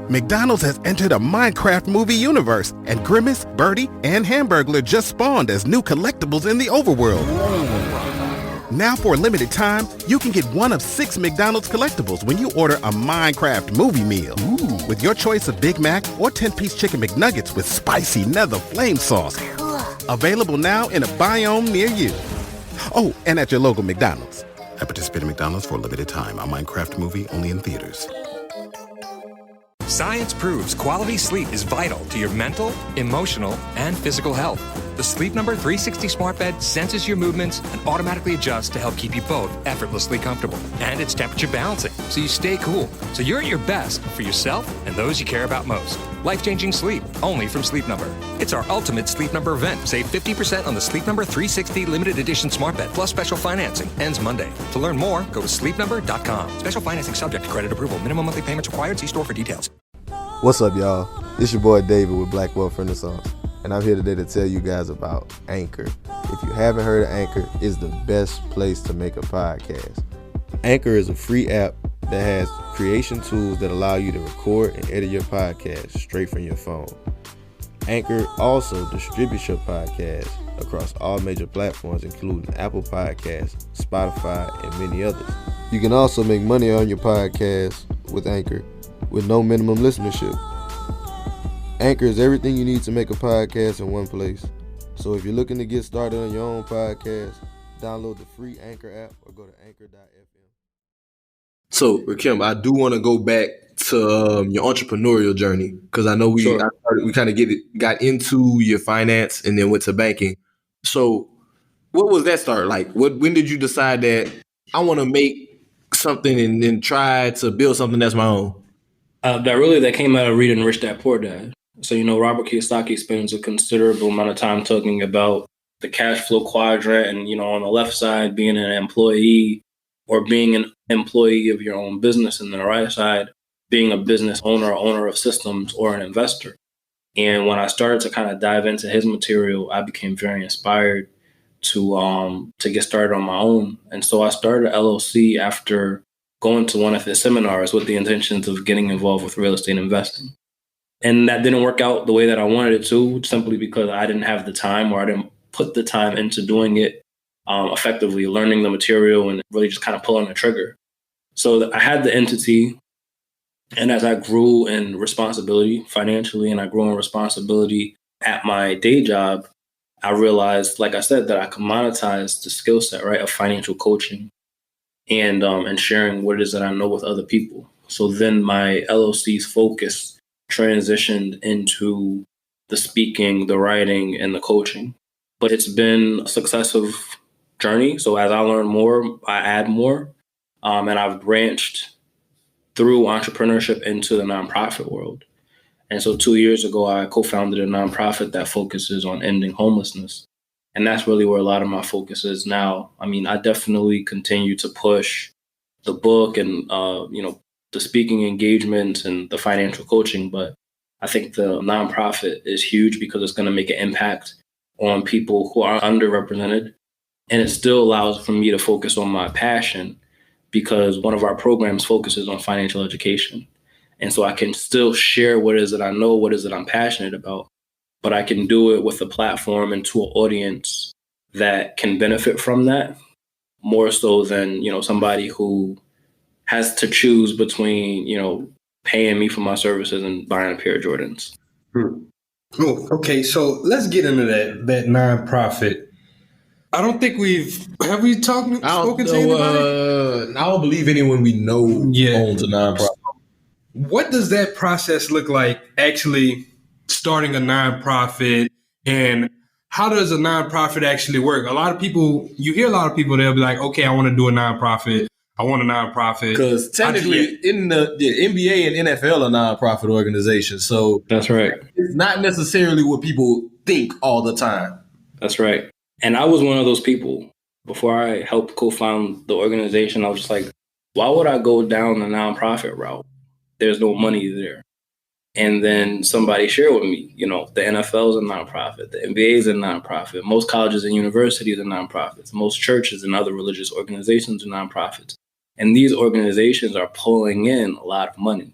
McDonald's has entered a Minecraft movie universe, and Grimace, Birdie, and Hamburglar just spawned as new collectibles in the overworld. Now for a limited time, you can get one of 6 McDonald's collectibles when you order a Minecraft movie meal. Ooh. With your choice of Big Mac or 10-piece chicken McNuggets with spicy nether flame sauce. Available now in a biome near you. Oh, and at your local McDonald's. I participate in McDonald's for a limited time. A Minecraft movie only in theaters. Science proves quality sleep is vital to your mental, emotional, and physical health. The Sleep Number 360 smart bed senses your movements and automatically adjusts to help keep you both effortlessly comfortable. And it's temperature balancing, so you stay cool. So you're at your best for yourself and those you care about most. Life-changing sleep, only from Sleep Number. It's our ultimate Sleep Number event. Save 50% on the Sleep Number 360 limited edition smart bed, plus special financing. Ends Monday. To learn more, go to sleepnumber.com. Special financing subject to credit approval. Minimum monthly payments required. See store for details. What's up, y'all? It's your boy David with Black Wealth Renaissance, and I'm here today to tell you guys about Anchor. If you haven't heard of Anchor, it's the best place to make a podcast. Anchor is a free app that has creation tools that allow you to record and edit your podcast straight from your phone. Anchor also distributes your podcast across all major platforms, including Apple Podcasts, Spotify, and many others. You can also make money on your podcast with Anchor with no minimum listenership. Anchor is everything you need to make a podcast in one place. So if you're looking to get started on your own podcast, download the free Anchor app or go to anchor.fm. So, Rahkim, I do want to go back to your entrepreneurial journey, because I know we kind of got into your finance and then went to banking. So what was that start like? When did you decide that I want to make something and then try to build something that's my own? That came out of reading Rich Dad Poor Dad. So, Robert Kiyosaki spends a considerable amount of time talking about the cash flow quadrant and, on the left side, being an employee or being an employee of your own business, and then the right side, being a business owner of systems, or an investor. And when I started to kind of dive into his material, I became very inspired to get started on my own. And so I started LLC after going to one of his seminars with the intentions of getting involved with real estate investing. And that didn't work out the way that I wanted it to, simply because I didn't have the time, or I didn't put the time into doing it effectively, learning the material and really just kind of pulling the trigger. So I had the entity, and as I grew in responsibility financially, and I grew in responsibility at my day job, I realized, like I said, that I could monetize the skill set, right, of financial coaching and sharing what it is that I know with other people. So then my LLC's focus transitioned into the speaking, the writing, and the coaching. But it's been a successive journey. So as I learn more, I add more. And I've branched through entrepreneurship into the nonprofit world. And so 2 years ago, I co-founded a nonprofit that focuses on ending homelessness. And that's really where a lot of my focus is now. I mean, I definitely continue to push the book and, the speaking engagements and the financial coaching. But I think the nonprofit is huge because it's going to make an impact on people who are underrepresented. And it still allows for me to focus on my passion, because one of our programs focuses on financial education. And so I can still share what it is that I know, what it is that I'm passionate about, but I can do it with a platform and to an audience that can benefit from that more so than, somebody who has to choose between, paying me for my services and buying a pair of Jordans. Oh, okay. So let's get into that nonprofit. I don't think have we spoken to anybody? I don't believe anyone we know owns a nonprofit. What does that process look like, actually starting a nonprofit, and how does a nonprofit actually work? You hear a lot of people, they'll be like, okay, I want to do a nonprofit. I want a nonprofit. Because technically, in the NBA and NFL are nonprofit organizations. So that's right. It's not necessarily what people think all the time. That's right. And I was one of those people. Before I helped co-found the organization, I was just like, why would I go down the nonprofit route? There's no money there. And then somebody shared with me, the NFL is a nonprofit, the NBA is a nonprofit, most colleges and universities are nonprofits, most churches and other religious organizations are nonprofits. And these organizations are pulling in a lot of money.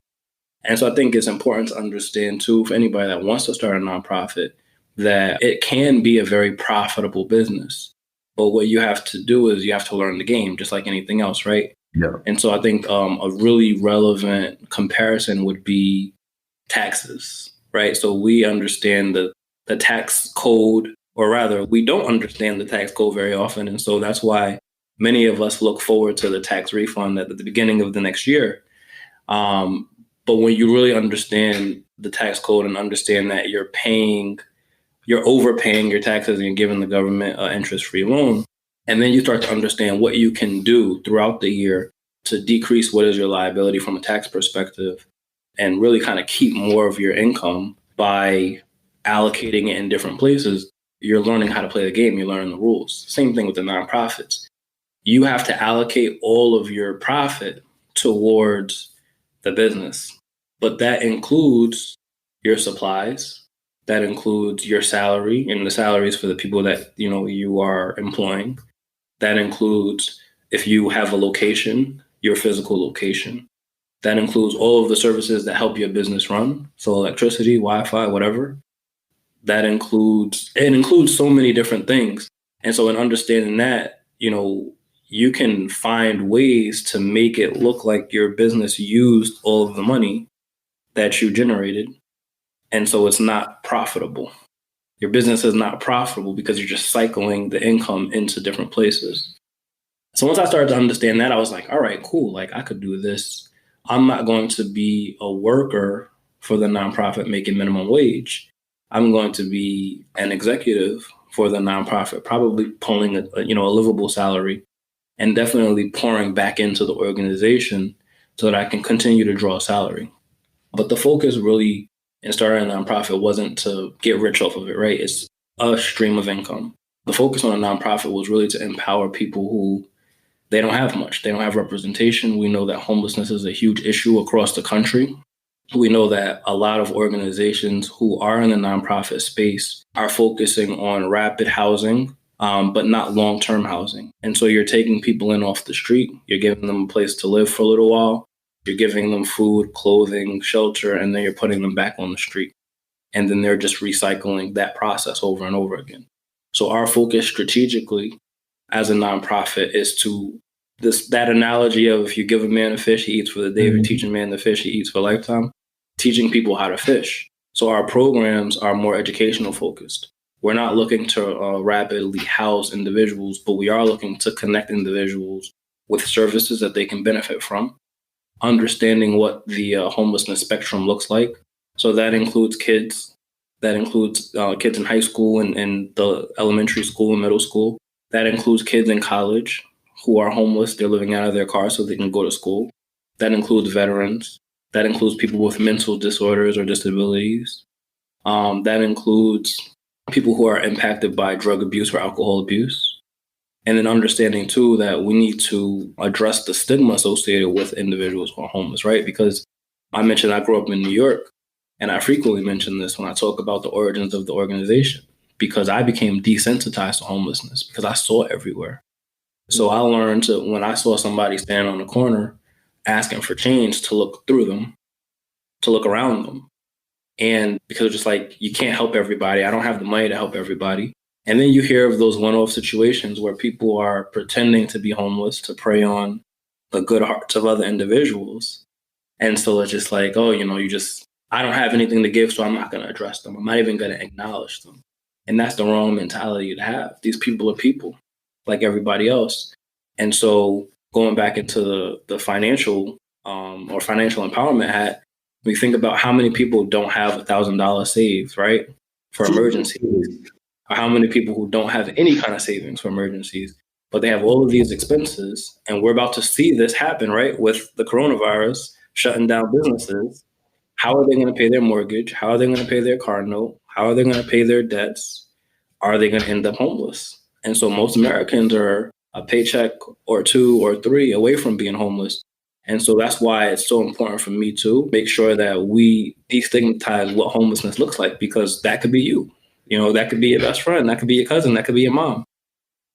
And so I think it's important to understand too, for anybody that wants to start a nonprofit, that it can be a very profitable business. But what you have to do is you have to learn the game, just like anything else, right? Yeah. And so I think a really relevant comparison would be taxes, right? So we understand the tax code, or rather, we don't understand the tax code very often. And so that's why many of us look forward to the tax refund at the beginning of the next year. But when you really understand the tax code and understand that you're overpaying your taxes and you're giving the government an interest-free loan, and then you start to understand what you can do throughout the year to decrease what is your liability from a tax perspective and really kind of keep more of your income by allocating it in different places, you're learning how to play the game. You're learning the rules. Same thing with the nonprofits. You have to allocate all of your profit towards the business, but that includes your supplies. That includes your salary and the salaries for the people that, you are employing. That includes, if you have a location, your physical location. That includes all of the services that help your business run. So electricity, Wi-Fi, whatever. It includes so many different things. And so in understanding that, you can find ways to make it look like your business used all of the money that you generated. And so it's not profitable. Your business is not profitable because you're just cycling the income into different places. So once I started to understand that, I was like, all right, cool. Like, I could do this. I'm not going to be a worker for the nonprofit making minimum wage. I'm going to be an executive for the nonprofit, probably pulling a livable salary and definitely pouring back into the organization so that I can continue to draw a salary. But the focus really in starting a nonprofit wasn't to get rich off of it, right? It's a stream of income. The focus on a nonprofit was really to empower people who they don't have much. They don't have representation. We know that homelessness is a huge issue across the country. We know that a lot of organizations who are in the nonprofit space are focusing on rapid housing, but not long-term housing. And so you're taking people in off the street. You're giving them a place to live for a little while. You're giving them food, clothing, shelter, and then you're putting them back on the street. And then they're just recycling that process over and over again. So our focus strategically as a nonprofit is to that analogy of if you give a man a fish, he eats for the day. If you teach a man to fish, he eats for a lifetime. Teaching people how to fish. So our programs are more educational focused. We're not looking to rapidly house individuals, but we are looking to connect individuals with services that they can benefit from, understanding what the homelessness spectrum looks like. So that includes kids. That includes kids in high school and the elementary school and middle school. That includes kids in college who are homeless. They're living out of their car so they can go to school. That includes veterans. That includes people with mental disorders or disabilities. That includes people who are impacted by drug abuse or alcohol abuse. And then understanding, too, that we need to address the stigma associated with individuals who are homeless, right? Because I mentioned I grew up in New York, and I frequently mention this when I talk about the origins of the organization, because I became desensitized to homelessness because I saw it everywhere. So I learned to, when I saw somebody standing on the corner asking for change, to look through them, to look around them. And because it's just like, you can't help everybody. I don't have the money to help everybody. And then you hear of those one-off situations where people are pretending to be homeless to prey on the good hearts of other individuals. And so it's just like, oh, I don't have anything to give, so I'm not going to address them. I'm not even going to acknowledge them. And that's the wrong mentality to have. These people are people like everybody else. And so going back into the financial or financial empowerment hat, we think about how many people don't have $1,000 saved, right, for emergencies, or how many people who don't have any kind of savings for emergencies, but they have all of these expenses. And we're about to see this happen, right, with the coronavirus shutting down businesses. How are they going to pay their mortgage? How are they going to pay their car note? How are they going to pay their debts? Are they going to end up homeless? And so most Americans are a paycheck or two or three away from being homeless. And so that's why it's so important for me to make sure that we destigmatize what homelessness looks like, because that could be you. That could be your best friend. That could be your cousin. That could be your mom.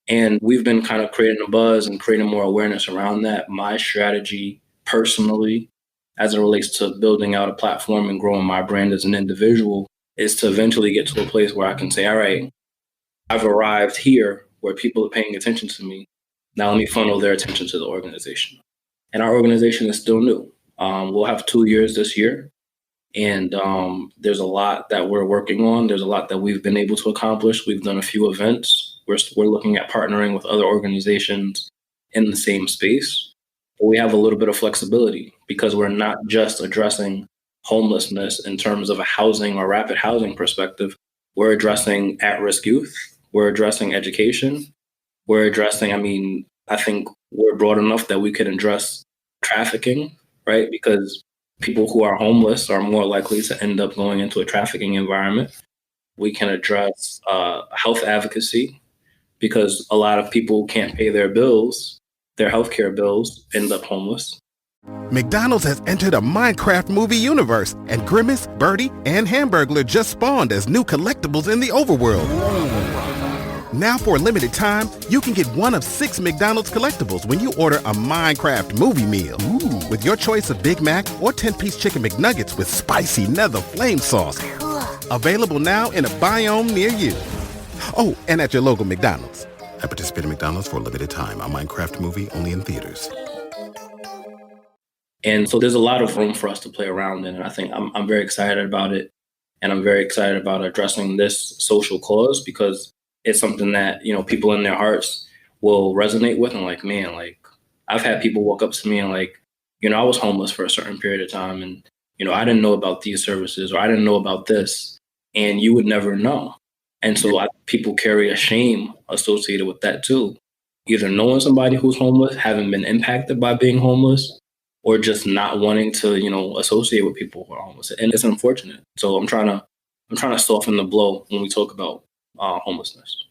And we've been kind of creating a buzz and creating more awareness around that. My strategy personally as it relates to building out a platform and growing my brand as an individual is to eventually get to a place where I can say, all right, I've arrived here where people are paying attention to me. Now let me funnel their attention to the organization. And our organization is still new. We'll have 2 years this year. And there's a lot that we're working on. There's a lot that we've been able to accomplish. We've done a few events. We're looking at partnering with other organizations in the same space. But we have a little bit of flexibility because we're not just addressing homelessness in terms of a housing or rapid housing perspective. We're addressing at-risk youth. We're addressing education. We're addressing, I think we're broad enough that we can address trafficking, right? Because people who are homeless are more likely to end up going into a trafficking environment. We can address health advocacy because a lot of people can't pay their bills, their healthcare bills, end up homeless. McDonald's has entered a Minecraft movie universe, and Grimace, Birdie, and Hamburglar just spawned as new collectibles in the overworld. Now for a limited time, you can get one of 6 McDonald's collectibles when you order a Minecraft movie meal. Ooh. With your choice of Big Mac or 10-piece chicken McNuggets with spicy nether flame sauce. Available now in a biome near you. Oh, and at your local McDonald's. At participating McDonald's for a limited time. A Minecraft movie only in theaters. And so there's a lot of room for us to play around in, and I think I'm very excited about it. And I'm very excited about addressing this social cause because it's something that, people in their hearts will resonate with. And I've had people walk up to me and I was homeless for a certain period of time and, I didn't know about these services or I didn't know about this, and you would never know. And so people carry a shame associated with that too. Either knowing somebody who's homeless, having been impacted by being homeless, or just not wanting to, associate with people who are homeless. And it's unfortunate. So I'm trying to soften the blow when we talk about homelessness.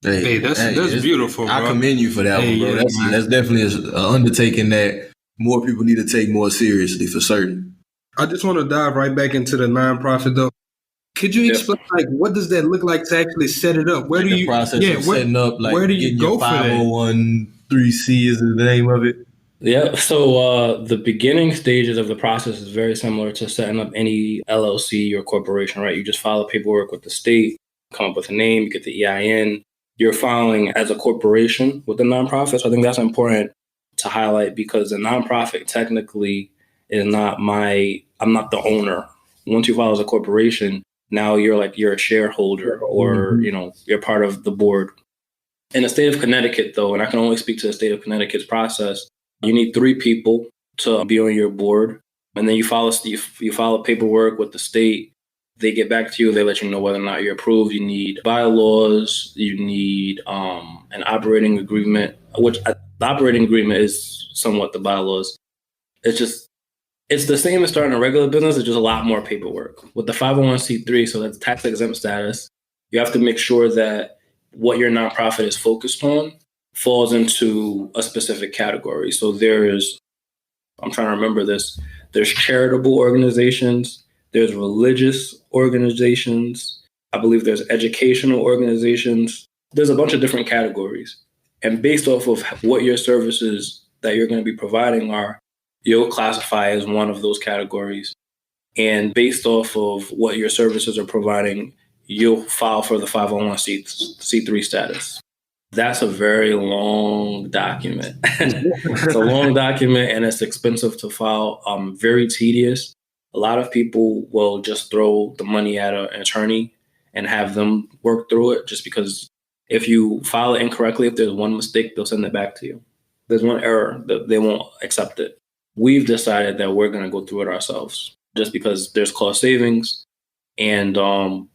Hey, that's beautiful, bro. I commend you for that one, bro. Yeah, that's definitely an undertaking that more people need to take more seriously, for certain. I just want to dive right back into the nonprofit, though. Could you explain, what does that look like to actually set it up? Where do you process of setting up, where do you go for that? 501(c) is the name of it. Yeah. So the beginning stages of the process is very similar to setting up any LLC or corporation, right? You just file paperwork with the state, come up with a name, you get the EIN. You're filing as a corporation with the nonprofit. So I think that's important to highlight because the nonprofit technically is not I'm not the owner. Once you file as a corporation, now you're a shareholder or, you're part of the board. In the state of Connecticut, though, and I can only speak to the state of Connecticut's process, you need 3 people to be on your board. And then you file paperwork with the state. They get back to you. They let you know whether or not you're approved. You need bylaws. You need an operating agreement, which the operating agreement is somewhat the bylaws. It's the same as starting a regular business. It's just a lot more paperwork. With the 501(c)(3), so that's tax exempt status, you have to make sure that what your nonprofit is focused on falls into a specific category. So I'm trying to remember this, there's charitable organizations, there's religious organizations, I believe there's educational organizations. There's a bunch of different categories. And based off of what your services that you're going to be providing are, you'll classify as one of those categories. And based off of what your services are providing, you'll file for the 501(c)(3) status. That's a very long document. It's a long document and it's expensive to file, very tedious. A lot of people will just throw the money at an attorney and have them work through it just because if you file it incorrectly, if there's one mistake, they'll send it back to you. There's one error, they won't accept it. We've decided that we're going to go through it ourselves just because there's cost savings. And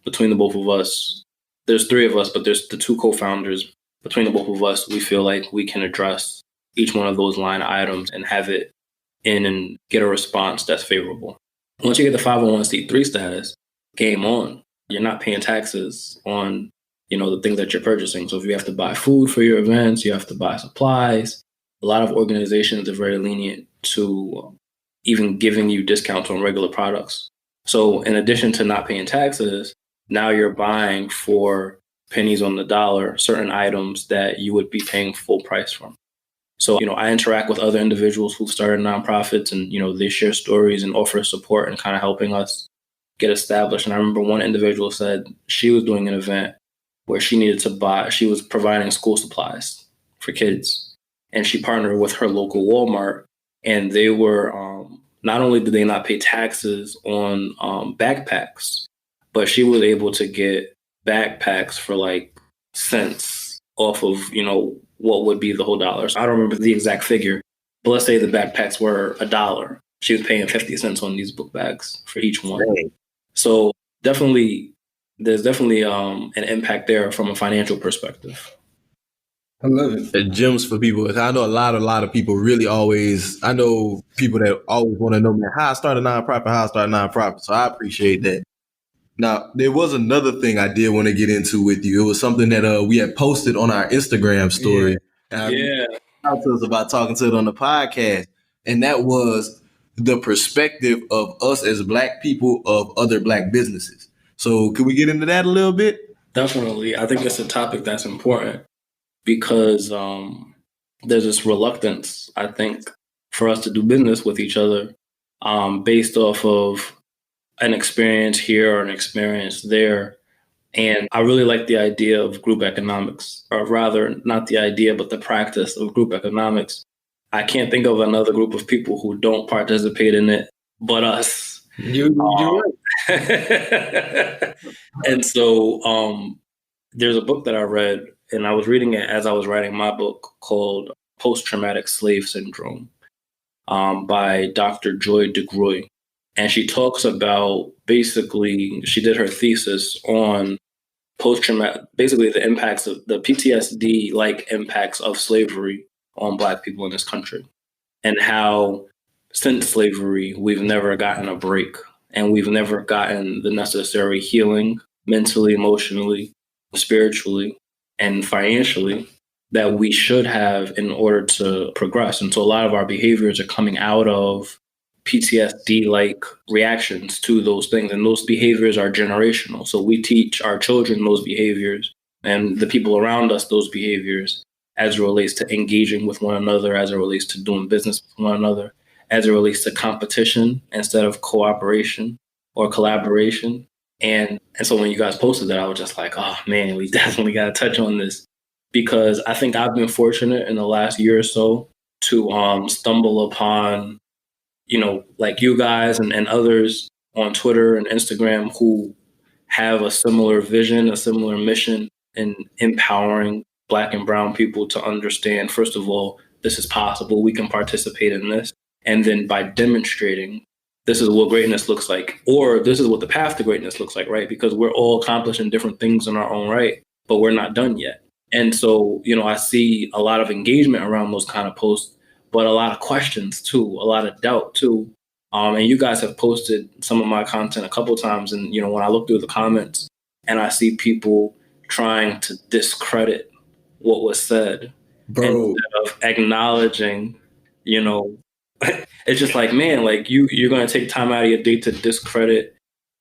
between the both of us, there's 3 of us, but there's the 2 co-founders. Between the both of us, we feel like we can address each one of those line items and have it in and get a response that's favorable. Once you get the 501(c)(3) status, game on. You're not paying taxes on, the things that you're purchasing. So if you have to buy food for your events, you have to buy supplies. A lot of organizations are very lenient to even giving you discounts on regular products. So in addition to not paying taxes, now you're buying for pennies on the dollar certain items that you would be paying full price from. So, I interact with other individuals who've started nonprofits and, they share stories and offer support and kind of helping us get established. And I remember one individual said she was doing an event where she was providing school supplies for kids. And she partnered with her local Walmart. And they were, not only did they not pay taxes on backpacks, but she was able to get backpacks for like cents off of, what would be the whole dollar. So I don't remember the exact figure, but let's say the backpacks were $1. She was paying 50 cents on these book bags for each one. Right. So there's definitely an impact there from a financial perspective. I love it. Gems for people. I know a lot of people I know people that always want to know, man, how I start a nonprofit. So I appreciate that. Now, there was another thing I did want to get into with you. It was something that we had posted on our Instagram story. Yeah. Talked to us about talking to it on the podcast. And that was the perspective of us as Black people of other Black businesses. So could we get into that a little bit? Definitely. I think it's a topic that's important because there's this reluctance, I think, for us to do business with each other based off of an experience here or an experience there. And I really like the idea of group economics, or rather not the idea, but the practice of group economics. I can't think of another group of people who don't participate in it but us. You're right. And so there's a book that I read, and I was reading it as I was writing my book, called Post-Traumatic Slave Syndrome by Dr. Joy DeGruy. And she talks about, basically, she did her thesis on post-traumatic, basically the impacts of the PTSD-like impacts of slavery on Black people in this country, and how since slavery, we've never gotten a break, and we've never gotten the necessary healing mentally, emotionally, spiritually, and financially that we should have in order to progress. And so a lot of our behaviors are coming out of PTSD-like reactions to those things. And those behaviors are generational. So we teach our children those behaviors and the people around us those behaviors as it relates to engaging with one another, as it relates to doing business with one another, as it relates to competition instead of cooperation or collaboration. And so when you guys posted that, I was just like, oh man, we definitely got to touch on this, because I think I've been fortunate in the last year or so to stumble upon, like you guys and others on Twitter and Instagram who have a similar vision, a similar mission in empowering Black and brown people to understand, first of all, this is possible, we can participate in this. And then by demonstrating, this is what greatness looks like, or this is what the path to greatness looks like, right? Because we're all accomplishing different things in our own right, but we're not done yet. And so, I see a lot of engagement around those kind of posts, but a lot of questions too, a lot of doubt too. And you guys have posted some of my content a couple of times. And, when I look through the comments and I see people trying to discredit what was said, instead of acknowledging, it's just like, man, like you're going to take time out of your day to discredit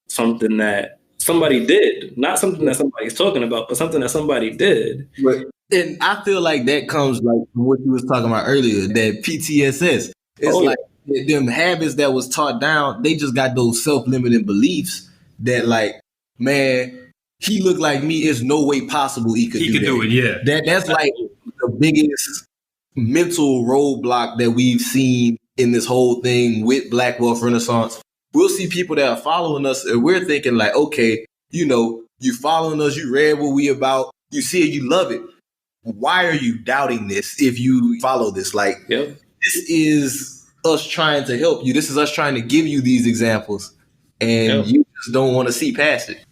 something that somebody did, not something that somebody's talking about, but something that somebody did. Right. And I feel like that comes like from what you was talking about earlier, that PTSS. It's like them habits that was taught down, they just got those self-limiting beliefs that like, man, he looked like me. There's no way possible he could do it. Yeah. That's like the biggest mental roadblock that we've seen in this whole thing with Black Wealth Renaissance. We'll see people that are following us and we're thinking like, okay, you following us, you read what we about, you see it, you love it. Why are you doubting this if you follow this? Like, This is us trying to help you. This is us trying to give you these examples, and you just don't want to see past it.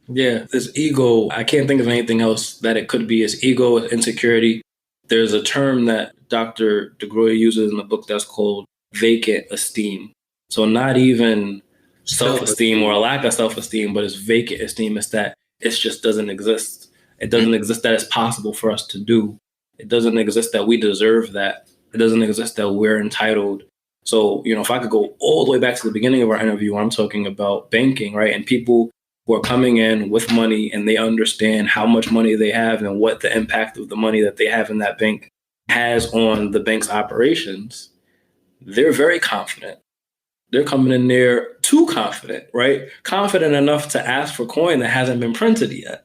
Yeah, this ego, I can't think of anything else that it could be. It's ego, it's insecurity. There's a term that Dr. DeGruy uses in the book that's called vacant esteem. So not even self-esteem or a lack of self-esteem, but it's vacant esteem. It's that it just doesn't exist. It doesn't exist that it's possible for us to do. It doesn't exist that we deserve that. It doesn't exist that we're entitled. So, if I could go all the way back to the beginning of our interview, I'm talking about banking, right? And people who are coming in with money and they understand how much money they have and what the impact of the money that they have in that bank has on the bank's operations, they're very confident. They're coming in there too confident, right? Confident enough to ask for coin that hasn't been printed yet,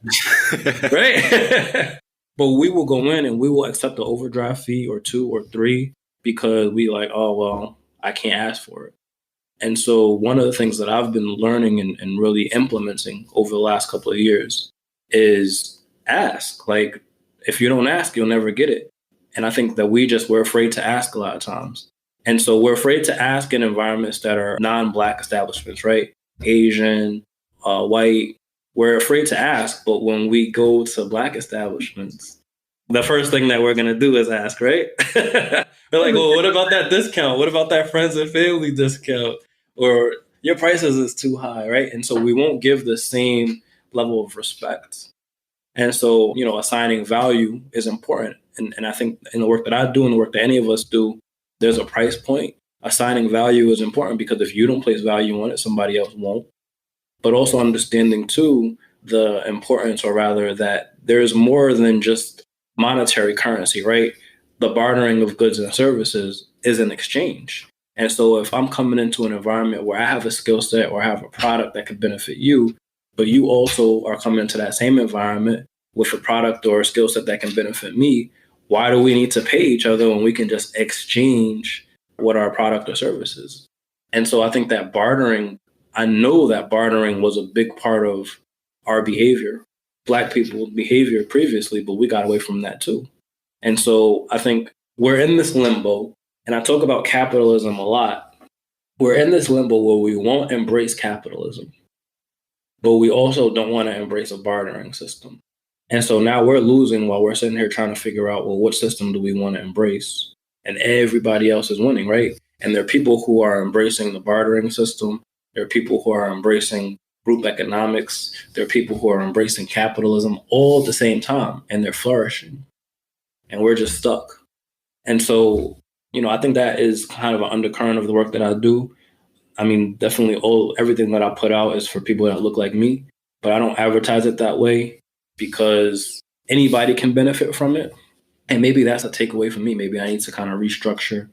right? But we will go in and we will accept the overdraft fee or 2 or 3 because we like, oh, well, I can't ask for it. And so one of the things that I've been learning and really implementing over the last couple of years is ask. Like, if you don't ask, you'll never get it. And I think that we're afraid to ask a lot of times. And so we're afraid to ask in environments that are non-Black establishments, right? Asian, white. We're afraid to ask, but when we go to Black establishments, the first thing that we're going to do is ask, right? We're like, well, what about that discount? What about that friends and family discount? Or your prices is too high, right? And so we won't give the same level of respect. And so, assigning value is important. And I think in the work that I do and the work that any of us do, there's a price point. Assigning value is important because if you don't place value on it, somebody else won't. But also understanding, too, the importance, or rather that there's more than just monetary currency, right? The bartering of goods and services is an exchange. And so if I'm coming into an environment where I have a skill set or I have a product that could benefit you, but you also are coming into that same environment with a product or a skill set that can benefit me, why do we need to pay each other when we can just exchange what our product or service is? And so I think that I know that bartering was a big part of our behavior, Black people's behavior previously, but we got away from that too. And so I think we're in this limbo, and I talk about capitalism a lot. We're in this limbo where we won't embrace capitalism, but we also don't want to embrace a bartering system. And so now we're losing while we're sitting here trying to figure out, well, what system do we want to embrace? And everybody else is winning, right? And there are people who are embracing the bartering system. There are people who are embracing group economics. There are people who are embracing capitalism all at the same time, and they're flourishing. And we're just stuck. And so, I think that is kind of an undercurrent of the work that I do. I mean, definitely everything that I put out is for people that look like me, but I don't advertise it that way because anybody can benefit from it. And maybe that's a takeaway for me. Maybe I need to kind of restructure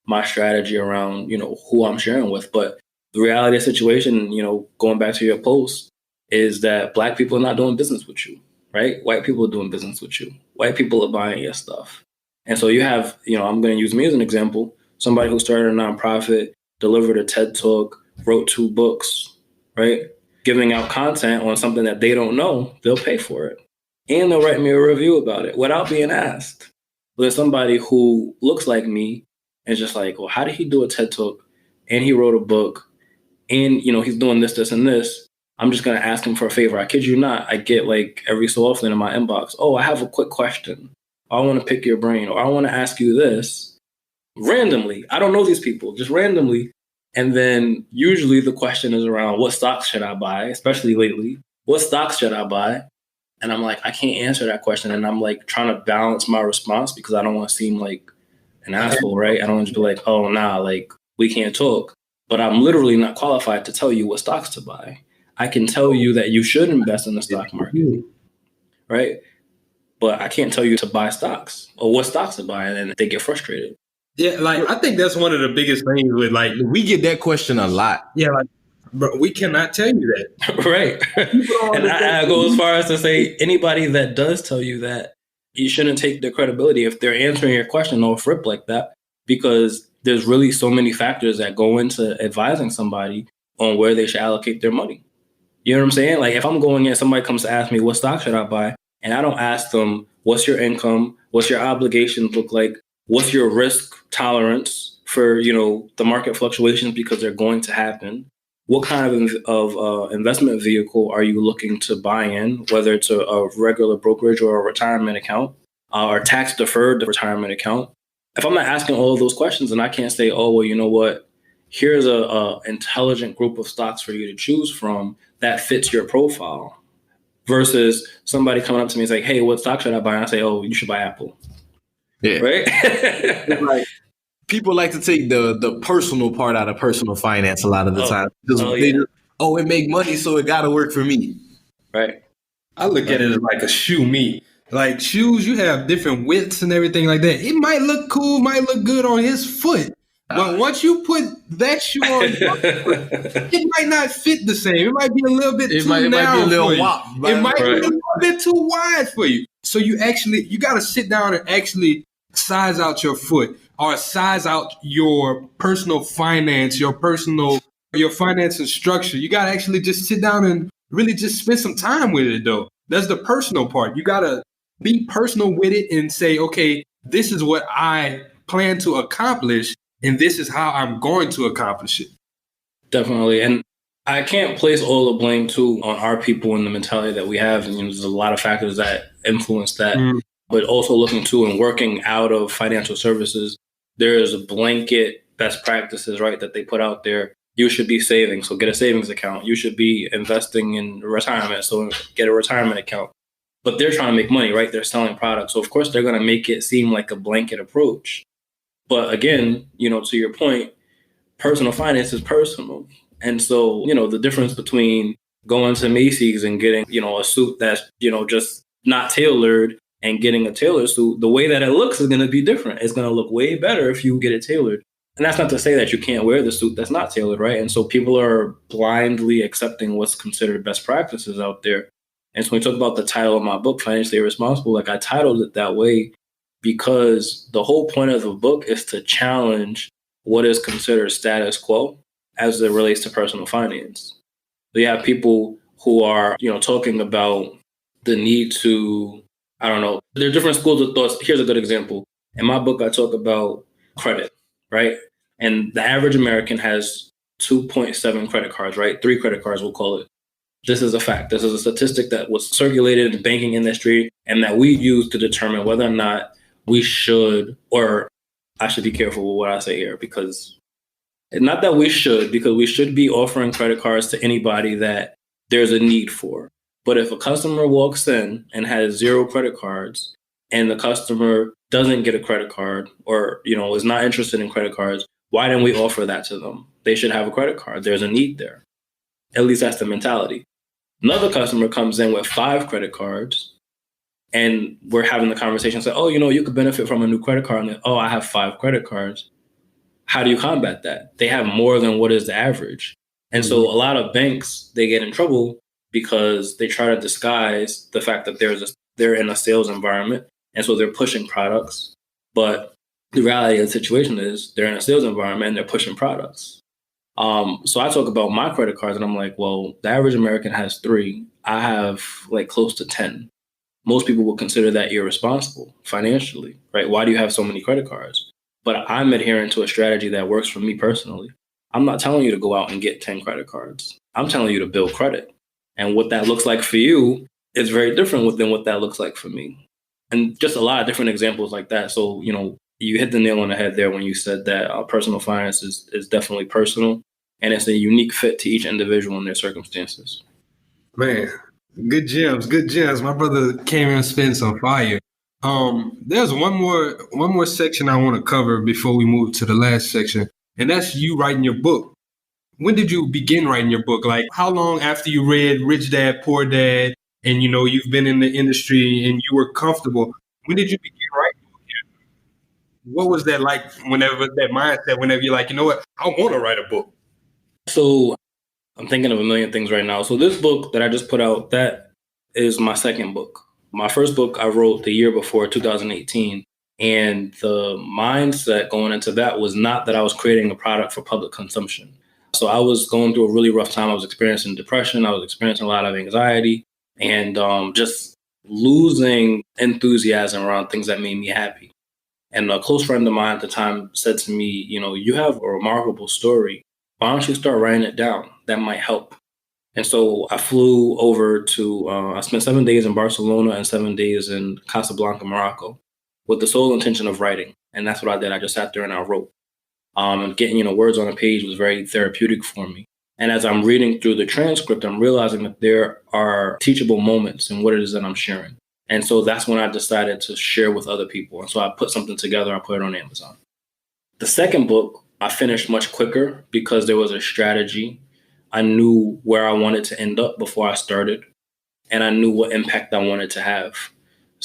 my strategy around, who I'm sharing with. But the reality of the situation, going back to your post, is that Black people are not doing business with you, right? White people are doing business with you. White people are buying your stuff. And so you have, I'm going to use me as an example, somebody who started a nonprofit, delivered a TED Talk, wrote 2 books, right? Giving out content on something that they don't know, they'll pay for it. And they'll write me a review about it without being asked. But there's somebody who looks like me and is just like, well, how did he do a TED Talk? And he wrote a book. And, he's doing this, this, and this. I'm just going to ask him for a favor. I kid you not. I get like every so often in my inbox, oh, I have a quick question. I want to pick your brain, or I want to ask you this randomly. I don't know these people, just randomly. And then usually the question is around what stocks should I buy, especially lately. What stocks should I buy? And I'm like, I can't answer that question. And I'm like trying to balance my response because I don't want to seem like an asshole, right? I don't want to be like, oh, nah, like we can't talk. But I'm literally not qualified to tell you what stocks to buy. I can tell you that you should invest in the stock market, right? But I can't tell you to buy stocks or what stocks to buy, and then they get frustrated. Yeah, like I think that's one of the biggest things with like We get that question a lot. Yeah, like, bro, we cannot tell you that. Right. And I go as far as to say anybody that does tell you that, you shouldn't take their credibility if they're answering your question off rip like that, because there's really so many factors that go into advising somebody on where they should allocate their money. You know what I'm saying? Like if I'm going in, somebody comes to ask me what stock should I buy, and I don't ask them, what's your income? What's your obligations look like? What's your risk tolerance for, the market fluctuations, because they're going to happen? What kind of investment vehicle are you looking to buy in, whether it's a regular brokerage or a retirement account or tax deferred retirement account? If I'm not asking all of those questions, and I can't say, oh, well, you know what? Here's a intelligent group of stocks for you to choose from that fits your profile, versus somebody coming up to me and say, hey, what stock should I buy? And I say, oh, you should buy Apple. Yeah. Right? Like, people like to take the personal part out of personal finance a lot of the time. It make money, so it got to work for me. Right. I look at it as like a shoe me. Like shoes, you have different widths and everything like that. It might look cool, might look good on his foot. But once you put that shoe on your foot, it might not fit the same. It might be a little bit too narrow. It might be a little for you. wop. It might be a little bit too wide for you. So you got to sit down and actually size out your foot or size out your personal finance, your finance and structure. You got to actually just sit down and really just spend some time with it though. That's the personal part. You got to be personal with it and say, okay, this is what I plan to accomplish and this is how I'm going to accomplish it. Definitely. And I can't place all the blame too on our people and the mentality that we have. And there's a lot of factors that influence that. But also looking to and working out of financial services, there is a blanket best practices, right, that they put out there. You should be saving, so get a savings account. You should be investing in retirement, so get a retirement account. But they're trying to make money, right? They're selling products. So of course they're going to make it seem like a blanket approach. But again, to your point, personal finance is personal. And so, the difference between going to Macy's and getting, a suit that's, just not tailored and getting a tailored suit, the way that it looks is going to be different. It's going to look way better if you get it tailored. And that's not to say that you can't wear the suit that's not tailored, right? And so people are blindly accepting what's considered best practices out there. And so when we talk about the title of my book, Financially Irresponsible, like I titled it that way because the whole point of the book is to challenge what is considered status quo as it relates to personal finance. So you have people who are, talking about the need to, there are different schools of thoughts. Here's a good example. In my book, I talk about credit, right? And the average American has 2.7 credit cards, right? 3 credit cards, we'll call it. This is a fact. This is a statistic that was circulated in the banking industry and that we use to determine whether or not we should, or I should be careful with what I say here, because not that we should, because we should be offering credit cards to anybody that there's a need for. But if a customer walks in and has 0 credit cards and the customer doesn't get a credit card or, is not interested in credit cards, why didn't we offer that to them? They should have a credit card. There's a need there. At least that's the mentality. Another customer comes in with 5 credit cards and we're having the conversation, say, oh, you could benefit from a new credit card. And then, oh, I have 5 credit cards. How do you combat that? They have more than what is the average. And so a lot of banks, they get in trouble because they try to disguise the fact that they're in a sales environment. And so they're pushing products. But the reality of the situation is they're in a sales environment and they're pushing products. So I talk about my credit cards and I'm like, well, the average American has 3. I have like close to 10. Most people would consider that irresponsible financially, right? Why do you have so many credit cards? But I'm adhering to a strategy that works for me personally. I'm not telling you to go out and get 10 credit cards. I'm telling you to build credit. And what that looks like for you is very different than what that looks like for me. And just a lot of different examples like that. So, you hit the nail on the head there when you said that personal finance is definitely personal and it's a unique fit to each individual and their circumstances. Man, good gems. My brother came in and spent some fire. There's one more section I want to cover before we move to the last section, and that's you writing your book. When did you begin writing your book? Like, how long after you read Rich Dad, Poor Dad, and you've been in the industry and you were comfortable, when did you begin writing? What was that like whenever you're like, you know what, I want to write a book? So I'm thinking of a million things right now. So this book that I just put out, that is my second book. My first book I wrote the year before, 2018. And the mindset going into that was not that I was creating a product for public consumption. So I was going through a really rough time. I was experiencing depression. I was experiencing a lot of anxiety and just losing enthusiasm around things that made me happy. And a close friend of mine at the time said to me, you have a remarkable story. Why don't you start writing it down? That might help. And so I flew over to, I spent 7 days in Barcelona and 7 days in Casablanca, Morocco, with the sole intention of writing. And that's what I did. I just sat there and I wrote. And getting, words on a page was very therapeutic for me. And as I'm reading through the transcript, I'm realizing that there are teachable moments in what it is that I'm sharing. And so that's when I decided to share with other people. And so I put something together. I put it on Amazon. The second book I finished much quicker because there was a strategy. I knew where I wanted to end up before I started. And I knew what impact I wanted to have.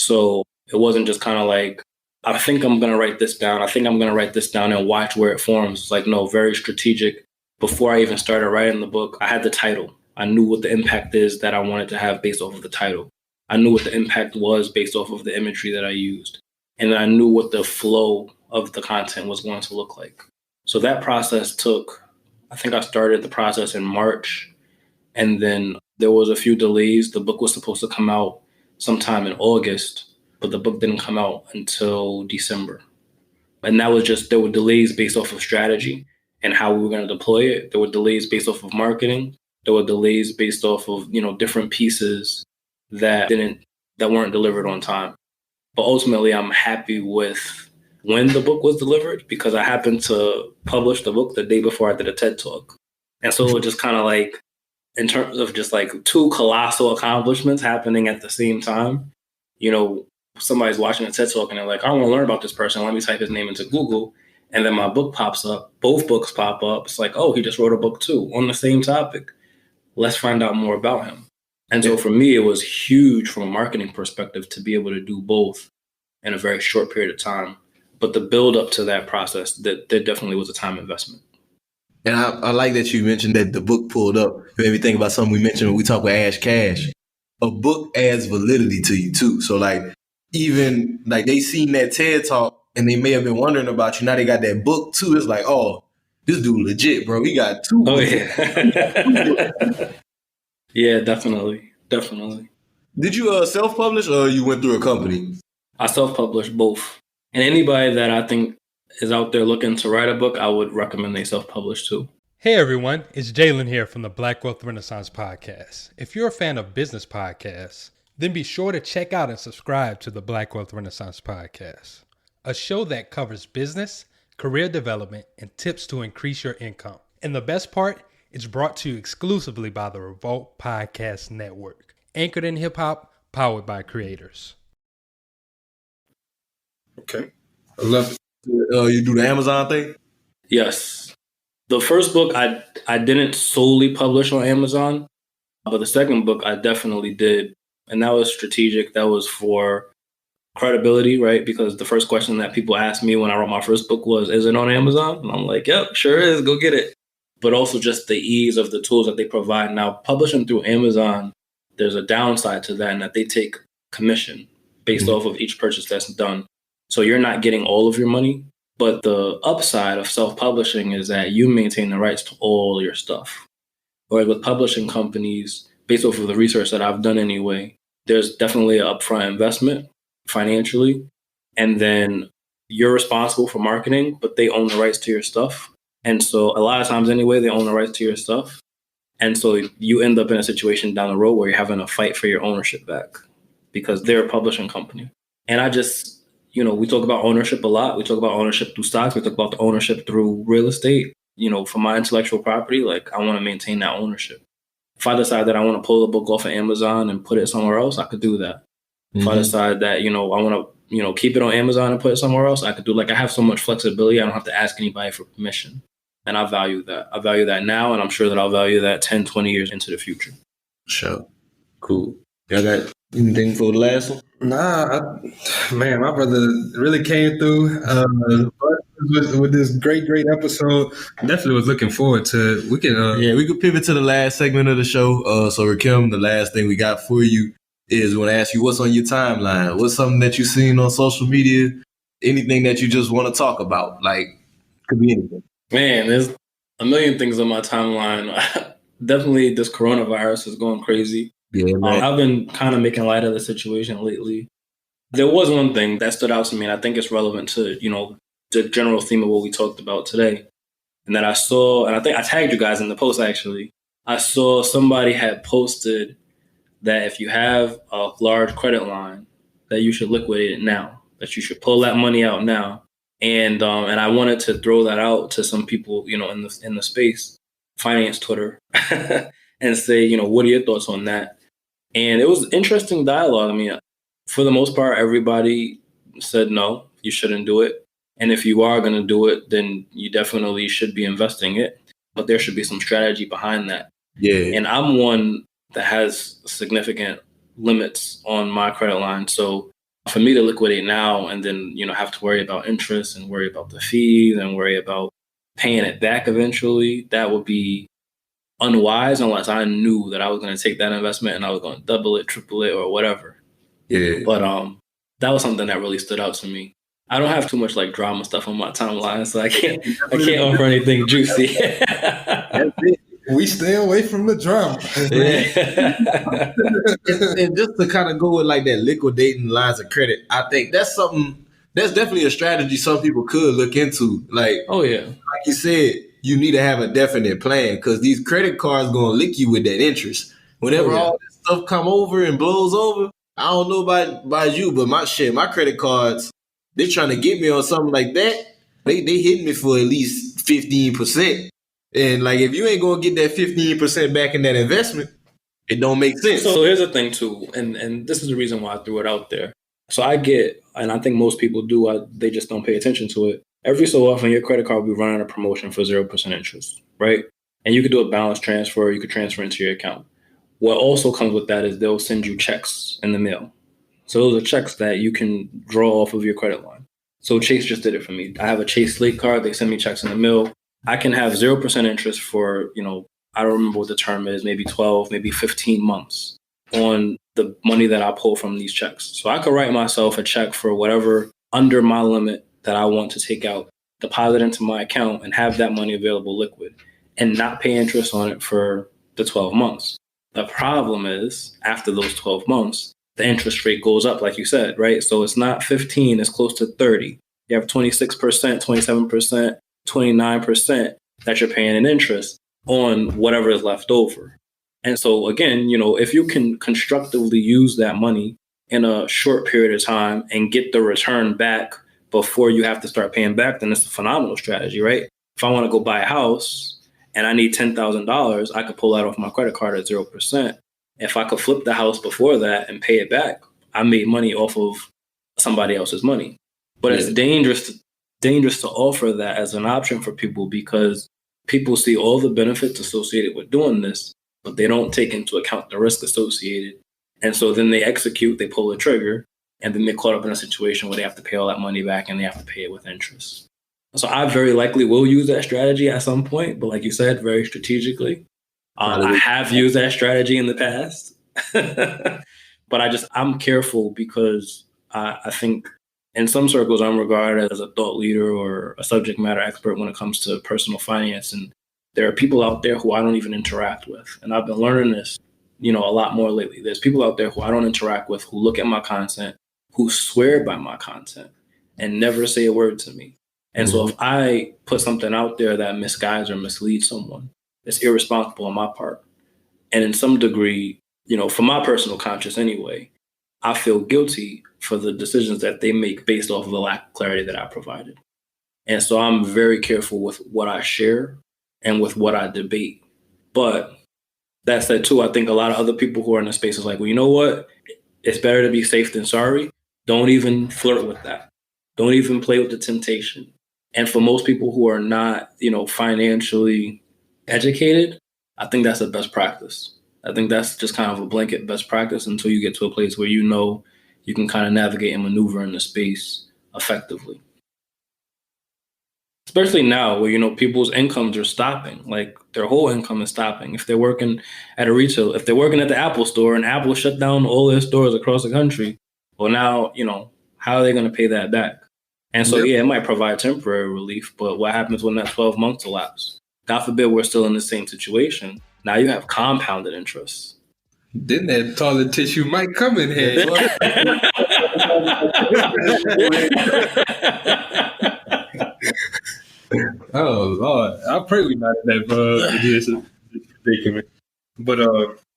So it wasn't just kind of like, I think I'm going to write this down. I think I'm going to write this down and watch where it forms. It's like, no, very strategic. Before I even started writing the book, I had the title. I knew what the impact is that I wanted to have based off of the title. I knew what the impact was based off of the imagery that I used. And then I knew what the flow of the content was going to look like. So that process took, I think I started the process in March. And then there was a few delays. The book was supposed to come out sometime in August, but the book didn't come out until December. And that was just, there were delays based off of strategy and how we were going to deploy it. There were delays based off of marketing. There were delays based off of, different pieces that weren't delivered on time. But ultimately, I'm happy with when the book was delivered because I happened to publish the book the day before I did a TED Talk. And so it was just kind of like, in terms of just like two colossal accomplishments happening at the same time, somebody's watching a TED Talk and they're like, I want to learn about this person. Let me type his name into Google. And then my book pops up. Both books pop up. It's like, oh, he just wrote a book too on the same topic. Let's find out more about him. And so for me, it was huge from a marketing perspective to be able to do both in a very short period of time. But the build up to that process, there definitely was a time investment. And I like that you mentioned that the book pulled up. It made me think about something we mentioned when we talk with Ash Cash. A book adds validity to you too. So like, even like they seen that TED Talk and they may have been wondering about you. Now they got that book too. It's like, oh, this dude legit, bro. We got two books. Yeah. Yeah, definitely. Did you self-publish or you went through a company? I self-published both. And anybody that I think is out there looking to write a book, I would recommend they self-publish too. Hey everyone, it's Jalen here from the Black Wealth Renaissance Podcast. If you're a fan of business podcasts, then be sure to check out and subscribe to the Black Wealth Renaissance Podcast, a show that covers business, career development, and tips to increase your income. And the best part, it's brought to you exclusively by the Revolt Podcast Network, anchored in hip-hop, powered by creators. Okay. I love it. You do the Amazon thing? Yes. The first book I didn't solely publish on Amazon, but the second book I definitely did. And that was strategic. That was for credibility, right? Because the first question that people asked me when I wrote my first book was, is it on Amazon? And I'm like, yep, sure is. Go get it. But also just the ease of the tools that they provide. Now, publishing through Amazon, there's a downside to that in that they take commission based off of each purchase that's done. So you're not getting all of your money. But the upside of self-publishing is that you maintain the rights to all your stuff. Whereas with publishing companies, based off of the research that I've done anyway, there's definitely an upfront investment financially. And then you're responsible for marketing, but they own the rights to your stuff. And so a lot of times anyway, they own the rights to your stuff. And so you end up in a situation down the road where you're having to fight for your ownership back because they're a publishing company. And I just, we talk about ownership a lot. We talk about ownership through stocks. We talk about the ownership through real estate. For my intellectual property, like I want to maintain that ownership. If I decide that I want to pull the book off of Amazon and put it somewhere else, I could do that. If I decide that, I want to, keep it on Amazon and put it somewhere else, I could do. Like I have so much flexibility. I don't have to ask anybody for permission. And I value that. I value that now, and I'm sure that I'll value that 10, 20 years into the future. Sure. Cool. Y'all got anything for the last one? Nah, my brother really came through with this great episode. Definitely was looking forward to it. We could pivot to the last segment of the show. So Rahkim, the last thing we got for you is we want to ask you what's on your timeline. What's something that you've seen on social media? Anything that you just want to talk about? Like, could be anything. Man, there's a million things on my timeline. Definitely this coronavirus is going crazy. Yeah, man. I've been kind of making light of the situation lately. There was one thing that stood out to me, and I think it's relevant to, the general theme of what we talked about today. And that I saw, and I think I tagged you guys in the post, actually. I saw somebody had posted that if you have a large credit line, that you should liquidate it now, that you should pull that money out now. And I wanted to throw that out to some people, in the space, finance Twitter, and say, what are your thoughts on that? And it was interesting dialogue. I mean, for the most part, everybody said no, you shouldn't do it. And if you are going to do it, then you definitely should be investing it. But there should be some strategy behind that. Yeah. And I'm one that has significant limits on my credit line. So For me to liquidate now and then, have to worry about interest and worry about the fees and worry about paying it back eventually, that would be unwise unless I knew that I was going to take that investment and I was going to double it, triple it, or whatever. Yeah. But that was something that really stood out to me. I don't have too much like drama stuff on my timeline, so I can't offer anything juicy. We stay away from the drama. And just to kind of go with like that liquidating lines of credit, I think that's definitely a strategy some people could look into. Like, oh yeah, like you said, you need to have a definite plan because these credit cards gonna lick you with that interest. Whenever all this stuff come over and blows over, I don't know about you, but my credit cards, they're trying to get me on something like that. They hit me for at least 15%. And like, if you ain't gonna get that 15% back in that investment, it don't make sense. So here's the thing too, and this is the reason why I threw it out there. So I get, and I think most people do, they just don't pay attention to it. Every so often, your credit card will be running a promotion for 0% interest, right? And you could do a balance transfer, you could transfer into your account. What also comes with that is they'll send you checks in the mail. So those are checks that you can draw off of your credit line. So Chase just did it for me. I have a Chase Slate card. They send me checks in the mail. I can have 0% interest for, I don't remember what the term is, maybe 12, maybe 15 months on the money that I pull from these checks. So I could write myself a check for whatever under my limit that I want to take out, deposit into my account, and have that money available liquid and not pay interest on it for the 12 months. The problem is after those 12 months, the interest rate goes up, like you said, right? So it's not 15, it's close to 30. You have 26%, 27%, 29% that you're paying in interest on whatever is left over. And so again, if you can constructively use that money in a short period of time and get the return back before you have to start paying back, then it's a phenomenal strategy, right? If I want to go buy a house and I need $10,000, I could pull that off my credit card at 0%. If I could flip the house before that and pay it back, I made money off of somebody else's money. But it's dangerous to offer that as an option for people because people see all the benefits associated with doing this, but they don't take into account the risk associated. And so then they execute, they pull the trigger, and then they're caught up in a situation where they have to pay all that money back and they have to pay it with interest. So I very likely will use that strategy at some point, but like you said, very strategically. I have used that strategy in the past, but I'm careful because I think in some circles I'm regarded as a thought leader or a subject matter expert when it comes to personal finance. And there are people out there who I don't even interact with. And I've been learning this, a lot more lately. There's people out there who I don't interact with, who look at my content, who swear by my content and never say a word to me. And so if I put something out there that misguides or misleads someone, it's irresponsible on my part. And in some degree, for my personal conscience anyway, I feel guilty for the decisions that they make based off of the lack of clarity that I provided. And so I'm very careful with what I share and with what I debate. But that said too, I think a lot of other people who are in the space is like, well, you know what? It's better to be safe than sorry. Don't even flirt with that. Don't even play with the temptation. And for most people who are not, financially educated, I think that's the best practice. I think that's just kind of a blanket best practice until you get to a place where you can kind of navigate and maneuver in the space effectively. Especially now where, people's incomes are stopping, like their whole income is stopping. If they're working at a retail, if they're working at the Apple store and Apple shut down all their stores across the country, well, now, how are they going to pay that back? And so, it might provide temporary relief, but what happens when that 12 months elapse? God forbid we're still in the same situation. Now you have compounded interest. Then that toilet tissue might come in here. Oh, Lord. I pray we not in that predicament. But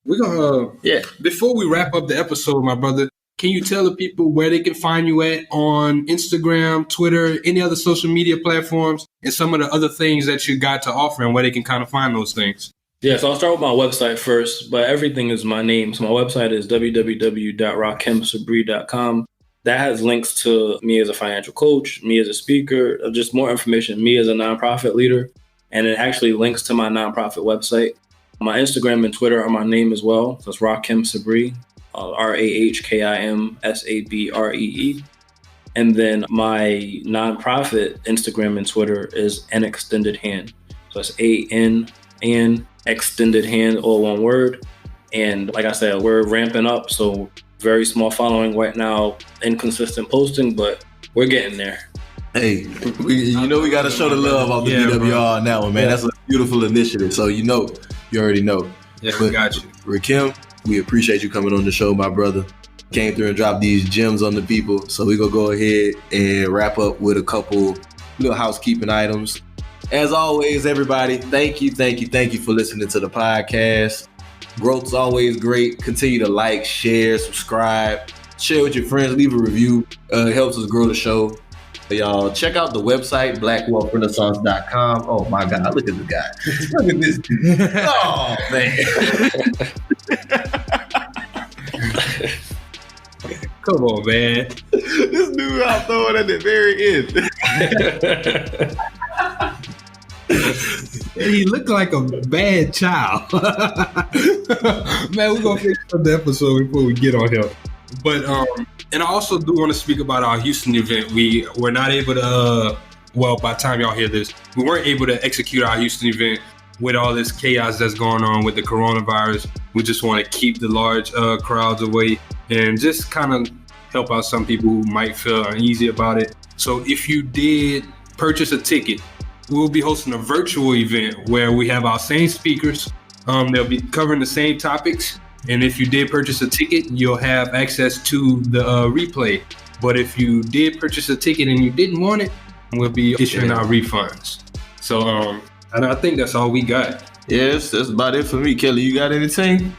we're going to, before we wrap up the episode, my brother, can you tell the people where they can find you at on Instagram, Twitter, any other social media platforms, and some of the other things that you got to offer and where they can kind of find those things? Yeah, so I'll start with my website first, but everything is my name. So my website is www.rahkimsabree.com. That has links to me as a financial coach, me as a speaker, just more information, me as a nonprofit leader. And it actually links to my nonprofit website. My Instagram and Twitter are my name as well. So it's Rahkim Sabree. RahkimSabree. And then my nonprofit Instagram and Twitter is An Extended Hand. So it's AN Extended Hand, all one word. And like I said, we're ramping up. So very small following right now, inconsistent posting, but we're getting there. Hey, we got to show the love off the BWR on that one, man. That's a beautiful initiative. So you already know. Yeah, we got you. Rakim, we appreciate you coming on the show, my brother. Came through and dropped these gems on the people. So we're going to go ahead and wrap up with a couple little housekeeping items. As always, everybody, thank you for listening to the podcast. Growth's always great. Continue to like, share, subscribe, share with your friends, leave a review. It helps us grow the show. Y'all check out the website, blackwealthrenaissance.com. Oh my God, look at the guy. Look at this dude. Oh man. Come on, man. This dude out throwing at the very end. He looked like a bad child. Man, we're gonna fix up the episode before we get on him. But and I also do want to speak about our Houston event. We were not able to by the time y'all hear this, we weren't able to execute our Houston event with all this chaos that's going on with the coronavirus. We just want to keep the large crowds away and just kind of help out some people who might feel uneasy about it. So if you did purchase a ticket, we'll be hosting a virtual event where we have our same speakers. They'll be covering the same topics. And if you did purchase a ticket, you'll have access to the replay. But if you did purchase a ticket and you didn't want it, we'll be issuing our refunds. So and I think that's all we got. Yes, that's about it for me. Kelly, you got anything?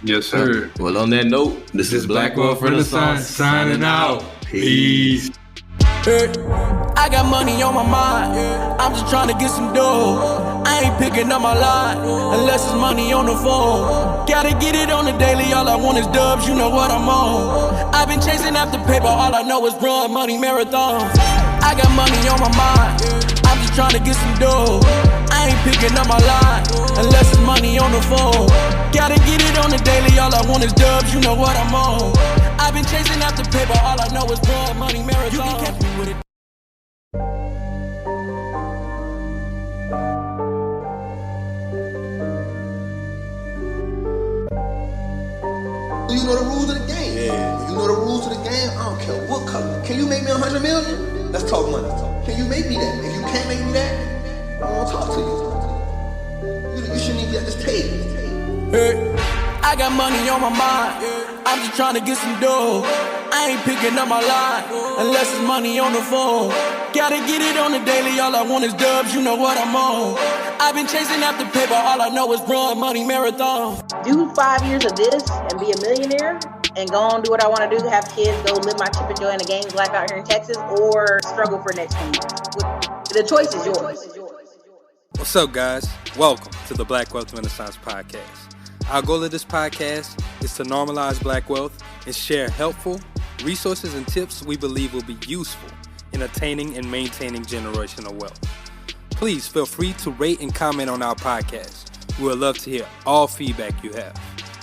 Yes, sir. Well, on that note, this is Black Wealth Renaissance signing out. Peace. Hey, I got money on my mind. I'm just trying to get some dough. I ain't picking up my line unless it's money on the phone. Gotta get it on the daily. All I want is dubs. You know what I'm on. I've been chasing after paper. All I know is run money marathons. I got money on my mind. I'm just trying to get some dough. I ain't picking up my line unless it's money on the phone. Gotta get it on the daily. All I want is dubs. You know what I'm on. I've been chasing after paper. All I know is run money marathon. You can catch me with it. You know the rules of the game. Yeah. You know the rules of the game. I don't care what color. Can you make me 100 million? Let's talk money. Can you make me that? If you can't make me that, I don't want to talk to you. You shouldn't even be at this table. Hey, I got money on my mind. I'm just trying to get some dough. I ain't picking up my line unless it's money on the phone. Gotta get it on the daily. All I want is dubs. You know what I'm on. I've been chasing after paper. All I know is run money marathon. Do 5 years of this and be a millionaire and go on do what I want to do, have kids, go live my chip and joy in the games life out here in Texas, or struggle for the next 10 years. The choice is yours. What's up, guys? Welcome to the Black Wealth Renaissance Podcast. Our goal of this podcast is to normalize black wealth and share helpful resources and tips we believe will be useful in attaining and maintaining generational wealth. Please feel free to rate and comment on our podcast. We would love to hear all feedback you have.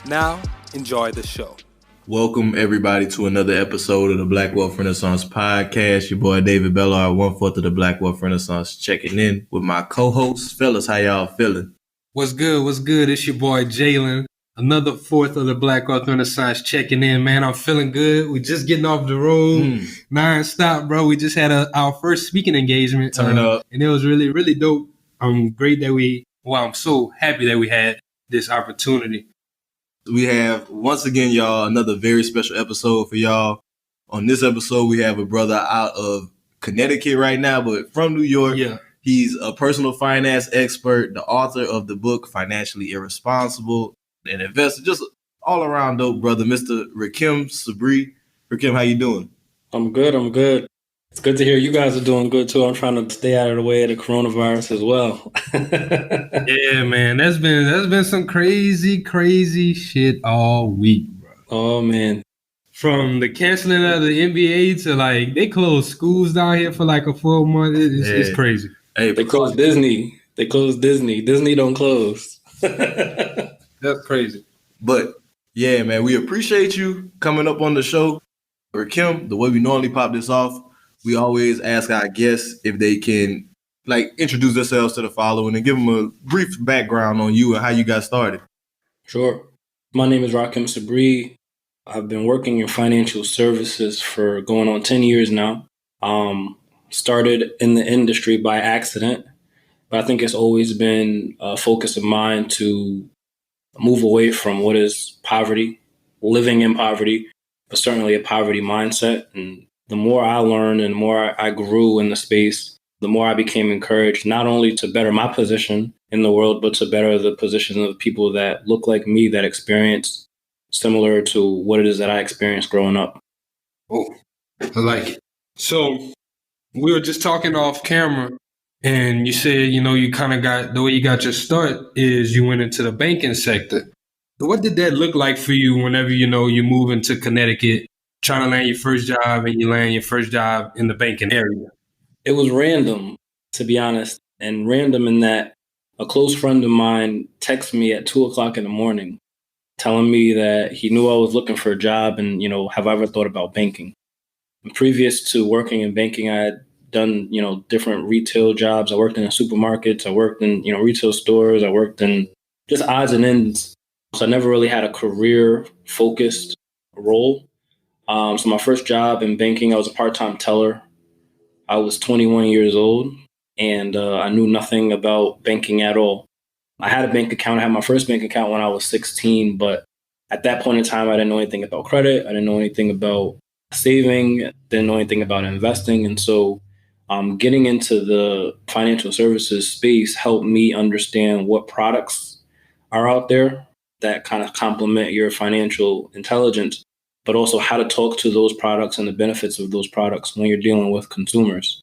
Now, enjoy the show. Welcome, everybody, to another episode of the Black Wealth Renaissance Podcast. Your boy, David Bellar, 1/4 of the Black Wealth Renaissance, checking in with my co-hosts. Fellas, how y'all feeling? What's good? What's good? It's your boy, Jalen. Another 4th of the Black Wealth Renaissance checking in, man. I'm feeling good. We just getting off the road. Non-stop, bro. We just had our first speaking engagement. Turn up. And it was really, really dope. I'm so happy that we had this opportunity. We have, once again, y'all, another very special episode for y'all. On this episode, we have a brother out of Connecticut right now, but from New York. Yeah. He's a personal finance expert, the author of the book Financially Irresponsible, an investor, just all around dope brother, Mr. Rahkim Sabree. Rahkim, how you doing? I'm good. It's good to hear you guys are doing good too. I'm trying to stay out of the way of the coronavirus as well. Yeah, man. That's been some crazy shit all week, bro. Oh man. From the canceling of the NBA to like they closed schools down here for like a full month. It's crazy. Hey, they closed Disney. Disney don't close. That's crazy. But Yeah, man, we appreciate you coming up on the show. Rahkim, the way we normally pop this off, we always ask our guests if they can introduce themselves to the following and give them a brief background on you and how you got started. Sure. My name is Rahkim Sabree. I've been working in financial services for going on 10 years now. Started in the industry by accident, but I think it's always been a focus of mine to move away from what is poverty, living in poverty, but certainly a poverty mindset. And the more I learned and the more I grew in the space, the more I became encouraged not only to better my position in the world, but to better the position of people that look like me, that experience similar to what it is that I experienced growing up. Oh, I like it. So we were just talking off camera, and you said, you kind of got, the way you got your start is you went into the banking sector. What did that look like for you whenever, you move into Connecticut, trying to land your first job, and you land your first job in the banking area? It was random, to be honest, and random in that a close friend of mine texted me at 2:00 in the morning, telling me that he knew I was looking for a job and, have I ever thought about banking? And previous to working in banking, I had done, different retail jobs. I worked in supermarkets. I worked in, retail stores. I worked in just odds and ends. So I never really had a career focused role. So my first job in banking, I was a part-time teller. I was 21 years old and I knew nothing about banking at all. I had a bank account. I had my first bank account when I was 16, but at that point in time, I didn't know anything about credit. I didn't know anything about saving, didn't know anything about investing. And so getting into the financial services space helped me understand what products are out there that kind of complement your financial intelligence, but also how to talk to those products and the benefits of those products when you're dealing with consumers.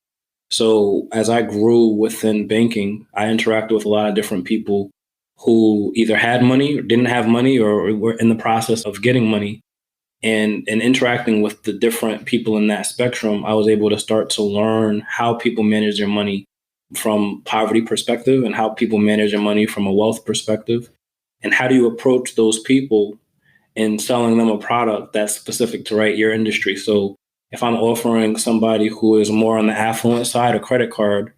So as I grew within banking, I interacted with a lot of different people who either had money or didn't have money or were in the process of getting money. And interacting with the different people in that spectrum, I was able to start to learn how people manage their money from poverty perspective and how people manage their money from a wealth perspective. And how do you approach those people in selling them a product that's specific to your industry? So if I'm offering somebody who is more on the affluent side a credit card,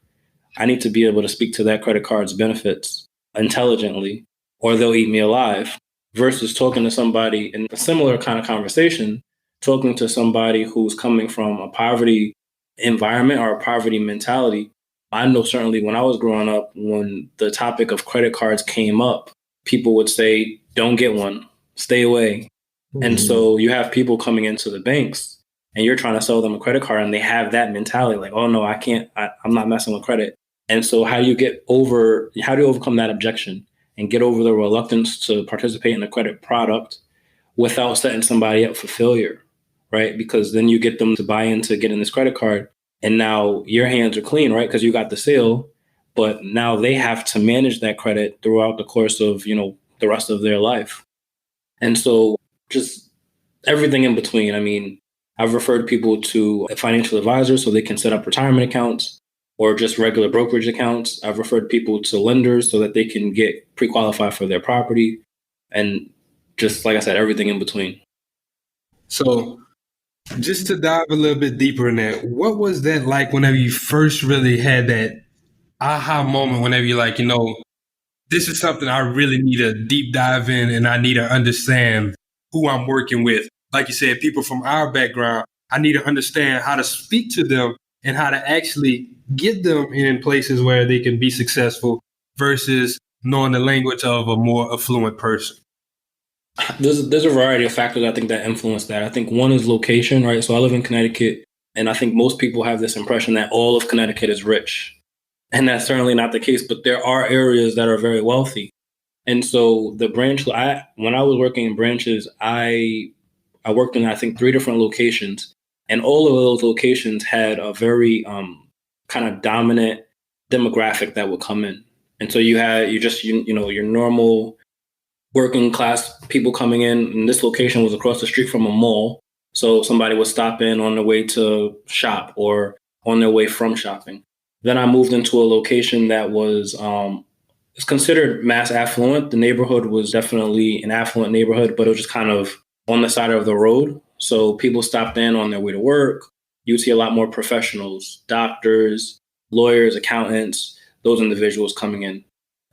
I need to be able to speak to that credit card's benefits intelligently, or they'll eat me alive. Versus talking to somebody in a similar kind of conversation, talking to somebody who's coming from a poverty environment or a poverty mentality. I know certainly when I was growing up, when the topic of credit cards came up, people would say, don't get one, stay away. Mm-hmm. And so you have people coming into the banks and you're trying to sell them a credit card and they have that mentality like, oh no, I can't, I'm not messing with credit. And so how do you overcome that objection and get over the reluctance to participate in a credit product without setting somebody up for failure, right? Because then you get them to buy into getting this credit card and now your hands are clean, right? Because you got the sale, but now they have to manage that credit throughout the course of, the rest of their life. And so just everything in between. I mean, I've referred people to a financial advisor so they can set up retirement accounts or just regular brokerage accounts. I've referred people to lenders so that they can get pre-qualified for their property. And just like I said, everything in between. So just to dive a little bit deeper in that, what was that like whenever you first really had that aha moment, whenever you're like, this is something I really need to deep dive in and I need to understand who I'm working with. Like you said, people from our background, I need to understand how to speak to them and how to actually get them in places where they can be successful versus knowing the language of a more affluent person. There's a variety of factors I think that influence that. I think one is location, right? So I live in Connecticut, and I think most people have this impression that all of Connecticut is rich. And that's certainly not the case, but there are areas that are very wealthy. And so the branch, when I was working in branches, I worked in, I think, 3 different locations. And all of those locations had a very kind of dominant demographic that would come in. And so you had your normal working class people coming in. And this location was across the street from a mall. So somebody would stop in on their way to shop or on their way from shopping. Then I moved into a location that was, it's considered mass affluent. The neighborhood was definitely an affluent neighborhood, but it was just kind of on the side of the road. So people stopped in on their way to work. You'd see a lot more professionals, doctors, lawyers, accountants, those individuals coming in.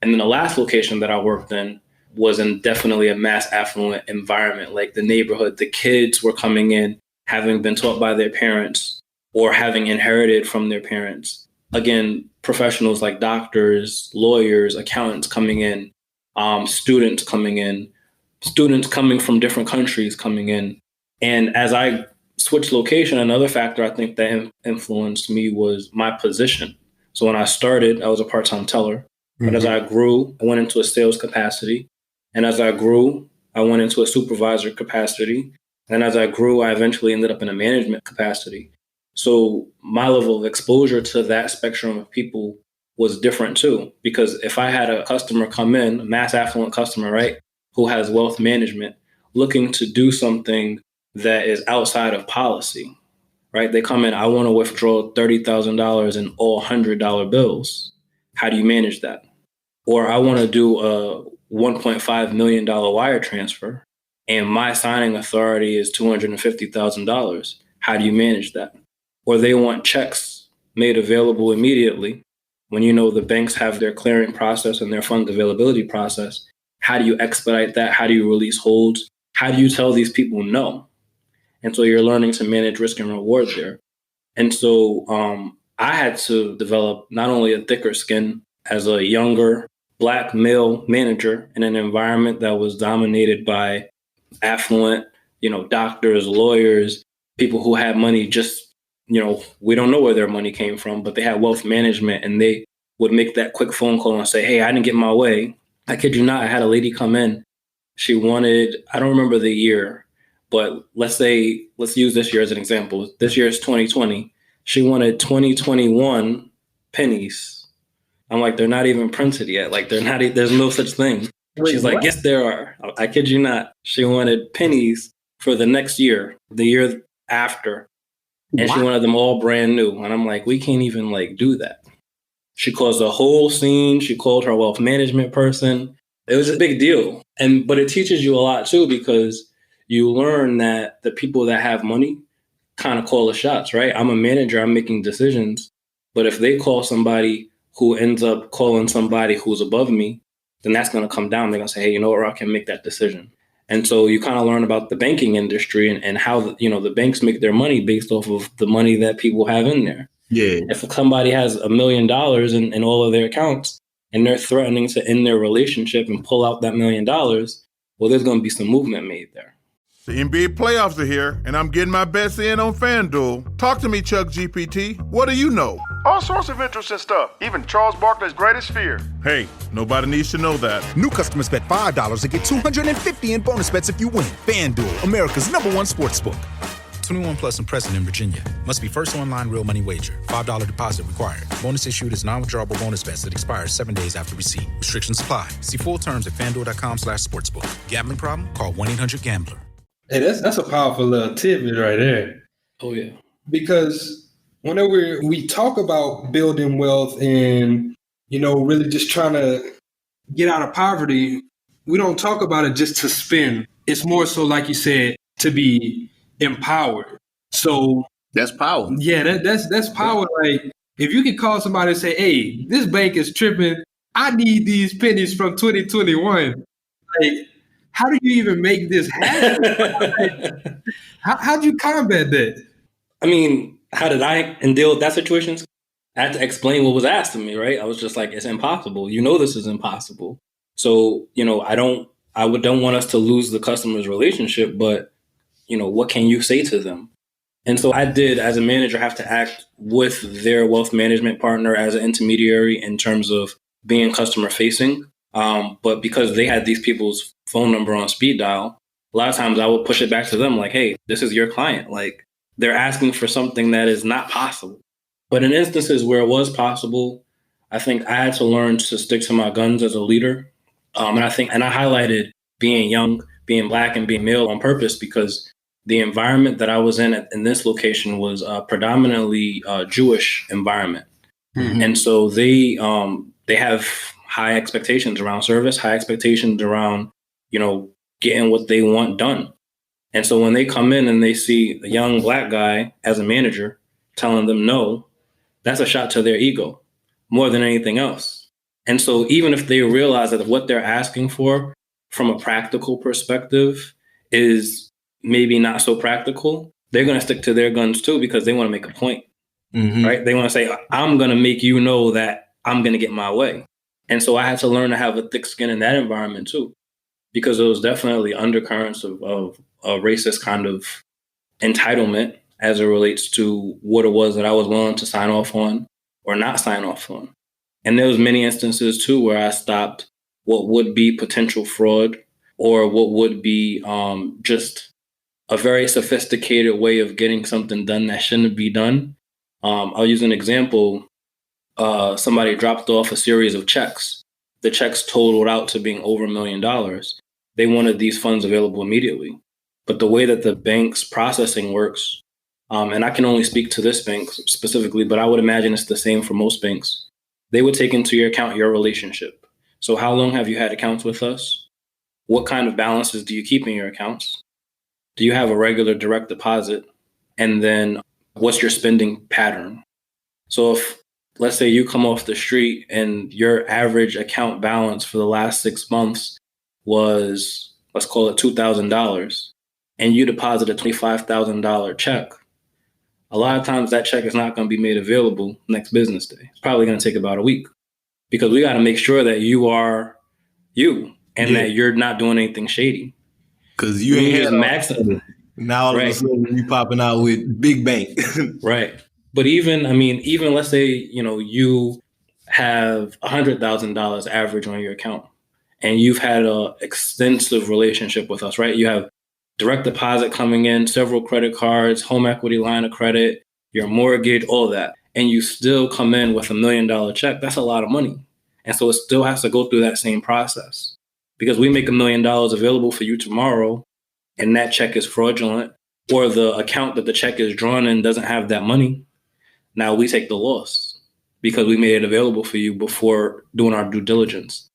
And then the last location that I worked in was in definitely a mass affluent environment. Like the neighborhood, the kids were coming in, having been taught by their parents or having inherited from their parents. Again, professionals like doctors, lawyers, accountants coming in, students coming in, students coming from different countries coming in. And as I switched location, another factor I think that influenced me was my position. So when I started, I was a part-time teller. But as I grew, I went into a sales capacity. And as I grew, I went into a supervisor capacity. And as I grew, I eventually ended up in a management capacity. So my level of exposure to that spectrum of people was different too. Because if I had a customer come in, a mass affluent customer, right, who has wealth management, looking to do something that is outside of policy, right? They come in, I want to withdraw $30,000 in all $100 bills. How do you manage that? Or I want to do a $1.5 million wire transfer and my signing authority is $250,000. How do you manage that? Or they want checks made available immediately when you know the banks have their clearing process and their funds availability process. How do you expedite that? How do you release holds? How do you tell these people no? And so you're learning to manage risk and reward there. And so I had to develop not only a thicker skin as a younger Black male manager in an environment that was dominated by affluent, doctors, lawyers, people who had money just, we don't know where their money came from, but they had wealth management and they would make that quick phone call and say, hey, I didn't get my way. I kid you not, I had a lady come in. She wanted, I don't remember the year, but let's use this year as an example. This year is 2020. She wanted 2021 pennies. I'm like, they're not even printed yet. Like there's no such thing. Wait, she's like, what? yes, there are. I kid you not. She wanted pennies for the next year, the year after. And she wanted them all brand new. And I'm like, we can't even do that. She caused a whole scene. She called her wealth management person. It was a big deal. But it teaches you a lot too, because you learn that the people that have money kind of call the shots, right? I'm a manager. I'm making decisions. But if they call somebody who ends up calling somebody who's above me, then that's going to come down. They're going to say, hey, you know what, I can make that decision. And so you kind of learn about the banking industry and how, the banks make their money based off of the money that people have in there. Yeah. If somebody has $1 million in all of their accounts and they're threatening to end their relationship and pull out that $1 million, well, there's going to be some movement made there. The NBA playoffs are here, and I'm getting my bets in on FanDuel. Talk to me, Chuck GPT. What do you know? All sorts of interesting stuff, even Charles Barkley's greatest fear. Hey, nobody needs to know that. New customers bet $5 and get $250 in bonus bets if you win. FanDuel, America's #1 sportsbook. 21 plus and present in Virginia. Must be first online real money wager. $5 deposit required. Bonus issued as non-withdrawable bonus bets that expires 7 days after receipt. Restrictions apply. See full terms at FanDuel.com/sportsbook. Gambling problem? Call 1-800-GAMBLER. Hey, that's a powerful little tidbit right there. Oh, yeah. Because whenever we talk about building wealth and, really just trying to get out of poverty, we don't talk about it just to spend. It's more so, like you said, to be empowered. So that's power. Yeah, that's power. Like if you could call somebody and say, hey, this bank is tripping. I need these pennies from 2021. Like, how do you even make this happen? How'd you combat that? I mean, how did I deal with that situation? I had to explain what was asked of me, right? I was just like, it's impossible. This is impossible. So, I don't want us to lose the customer's relationship, but, what can you say to them? And so I did, as a manager, have to act with their wealth management partner as an intermediary in terms of being customer facing. But because they had these people's phone number on speed dial, a lot of times I would push it back to them like, hey, this is your client. Like they're asking for something that is not possible. But in instances where it was possible, I think I had to learn to stick to my guns as a leader. And I highlighted being young, being Black and being male on purpose because the environment that I was in this location was a predominantly Jewish environment. Mm-hmm. And so they have high expectations around service, high expectations around, getting what they want done. And so when they come in and they see a young Black guy as a manager telling them no, that's a shot to their ego more than anything else. And so even if they realize that what they're asking for from a practical perspective is maybe not so practical, they're going to stick to their guns too, because they want to make a point, right? They want to say, I'm going to make you know that I'm going to get my way. And so I had to learn to have a thick skin in that environment too, because there was definitely undercurrents of a racist kind of entitlement as it relates to what it was that I was willing to sign off on or not sign off on. And there was many instances too where I stopped what would be potential fraud or what would be just a very sophisticated way of getting something done that shouldn't be done. I'll use an example. Somebody dropped off a series of checks. The checks totaled out to being over $1 million. They wanted these funds available immediately. But the way that the bank's processing works, and I can only speak to this bank specifically, but I would imagine it's the same for most banks. They would take into your account your relationship. So how long have you had accounts with us? What kind of balances do you keep in your accounts? Do you have a regular direct deposit? And then what's your spending pattern? So if, let's say you come off the street and your average account balance for the last 6 months was, let's call it $2,000, and you deposit a $25,000 check, a lot of times that check is not going to be made available next business day. It's probably going to take about a week, because we got to make sure that you are you and that you're not doing anything shady. Because you ain't had maximum. Now all of a sudden you popping out with big bank. Right. But even let's say, you have $100,000 average on your account and you've had an extensive relationship with us, right? You have direct deposit coming in, several credit cards, home equity line of credit, your mortgage, all that. And you still come in with $1 million check. That's a lot of money. And so it still has to go through that same process, because we make $1 million available for you tomorrow and that check is fraudulent, or the account that the check is drawn in doesn't have that money. Now we take the loss because we made it available for you before doing our due diligence.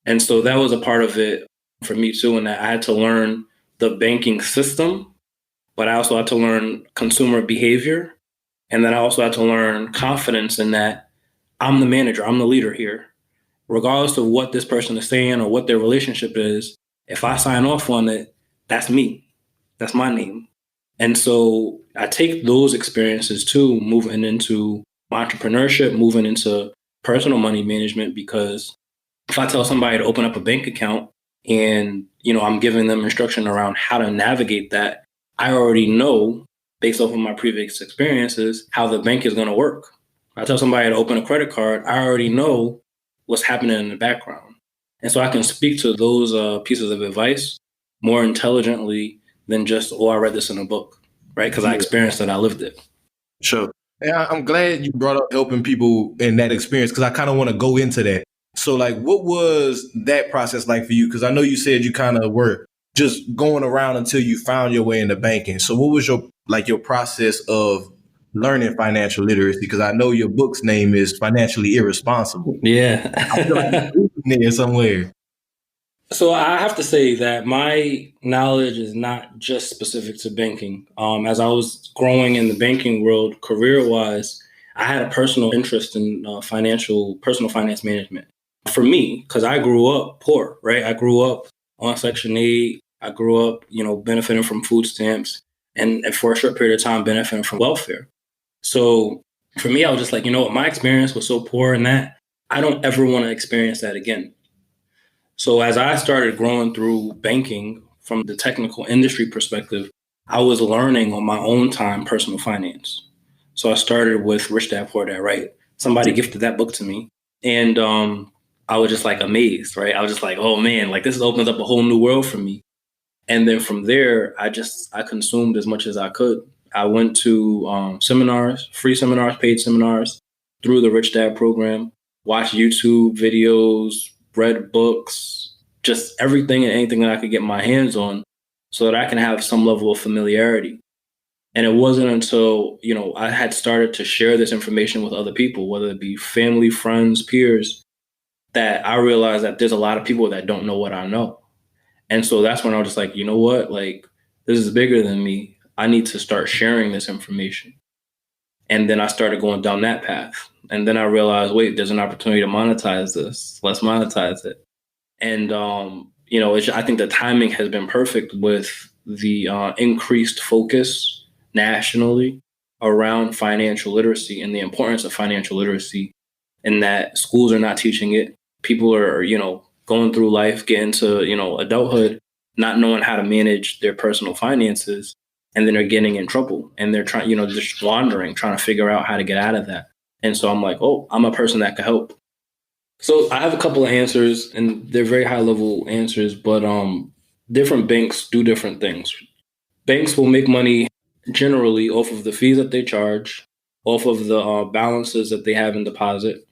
And so that was a part of it for me too, in that I had to learn the banking system, but I also had to learn consumer behavior. And then I also had to learn confidence in that I'm the manager, I'm the leader here. Regardless of what this person is saying or what their relationship is, if I sign off on it, that's me. That's my name. And so I take those experiences too, moving into entrepreneurship, moving into personal money management, because if I tell somebody to open up a bank account and, I'm giving them instruction around how to navigate that, I already know, based off of my previous experiences, how the bank is going to work. If I tell somebody to open a credit card, I already know what's happening in the background. And so I can speak to those pieces of advice more intelligently than just, I read this in a book, right? Because I experienced it, I lived it. Sure. And I'm glad you brought up helping people in that experience, because I kind of want to go into that. So what was that process like for you? Because I know you said you kind of were just going around until you found your way into banking. So what was your process of learning financial literacy? Because I know your book's name is Financially Irresponsible. Yeah. I feel like it's there somewhere. So I have to say that my knowledge is not just specific to banking. As I was growing in the banking world, career-wise, I had a personal interest in personal finance management. For me, because I grew up poor, right? I grew up on Section 8. I grew up, benefiting from food stamps, and for a short period of time benefiting from welfare. So for me, I was just like, my experience was so poor in that I don't ever want to experience that again. So as I started growing through banking from the technical industry perspective, I was learning on my own time personal finance. So I started with Rich Dad Poor Dad, right? Somebody gifted that book to me. And I was just amazed, right? I was just like, oh man, this opens up a whole new world for me. And then from there, I consumed as much as I could. I went to seminars, free seminars, paid seminars through the Rich Dad program, watched YouTube videos, read books, just everything and anything that I could get my hands on so that I can have some level of familiarity. And it wasn't until, I had started to share this information with other people, whether it be family, friends, peers, that I realized that there's a lot of people that don't know what I know. And so that's when I was just like, you know what? Like, this is bigger than me. I need to start sharing this information. And then I started going down that path. And then I realized, wait, there's an opportunity to monetize this. Let's monetize it. And, I think the timing has been perfect with the increased focus nationally around financial literacy and the importance of financial literacy, and that schools are not teaching it. People are, going through life, getting to, adulthood, not knowing how to manage their personal finances. And then they're getting in trouble and they're trying, just wandering, trying to figure out how to get out of that. And so I'm like, oh, I'm a person that could help. So I have a couple of answers, and they're very high level answers, but different banks do different things. Banks will make money generally off of the fees that they charge, off of the balances that they have in deposit,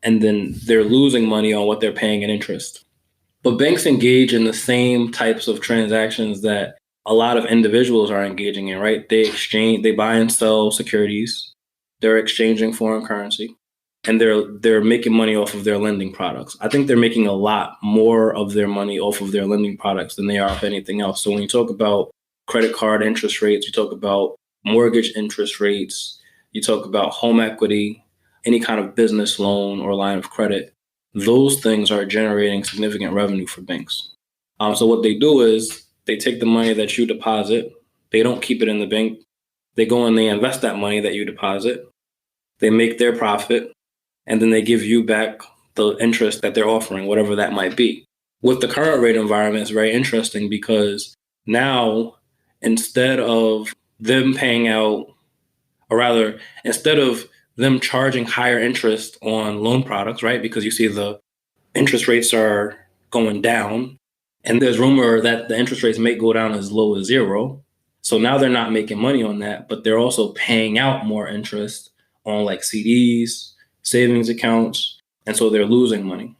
and then they're losing money on what they're paying in interest. But banks engage in the same types of transactions that a lot of individuals are engaging in, right? They buy and sell securities, they're exchanging foreign currency, and they're making money off of their lending products. I think they're making a lot more of their money off of their lending products than they are of anything else. So when you talk about credit card interest rates, you talk about mortgage interest rates, you talk about home equity, any kind of business loan or line of credit, those things are generating significant revenue for banks. So what they do is they take the money that you deposit, they don't keep it in the bank, they go and they invest that money that you deposit, they make their profit, and then they give you back the interest that they're offering, whatever that might be. With the current rate environment, it's very interesting because now, instead of them paying out, or rather, instead of them charging higher interest on loan products, right? Because you see the interest rates are going down, and there's rumor that the interest rates may go down as low as 0. So now they're not making money on that, but they're also paying out more interest on like CDs, savings accounts, and so they're losing money.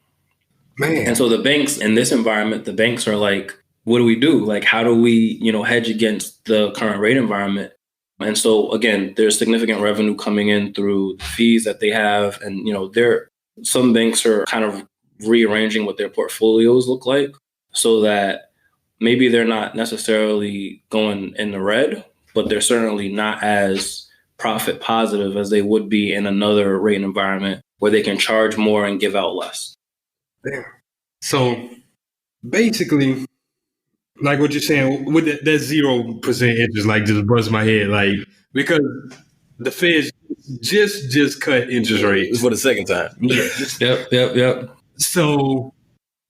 Man. And so the banks in this environment, the banks are like, what do we do? Like, how do we, hedge against the current rate environment? And so again, there's significant revenue coming in through the fees that they have. And, some banks are kind of rearranging what their portfolios look like so that maybe they're not necessarily going in the red, but they're certainly not as profit positive as they would be in another rate environment where they can charge more and give out less. Damn. So basically, like what you're saying, with that 0% interest, like just buzz my head, like because the Fed just cut interest rates for the second time. Yep. So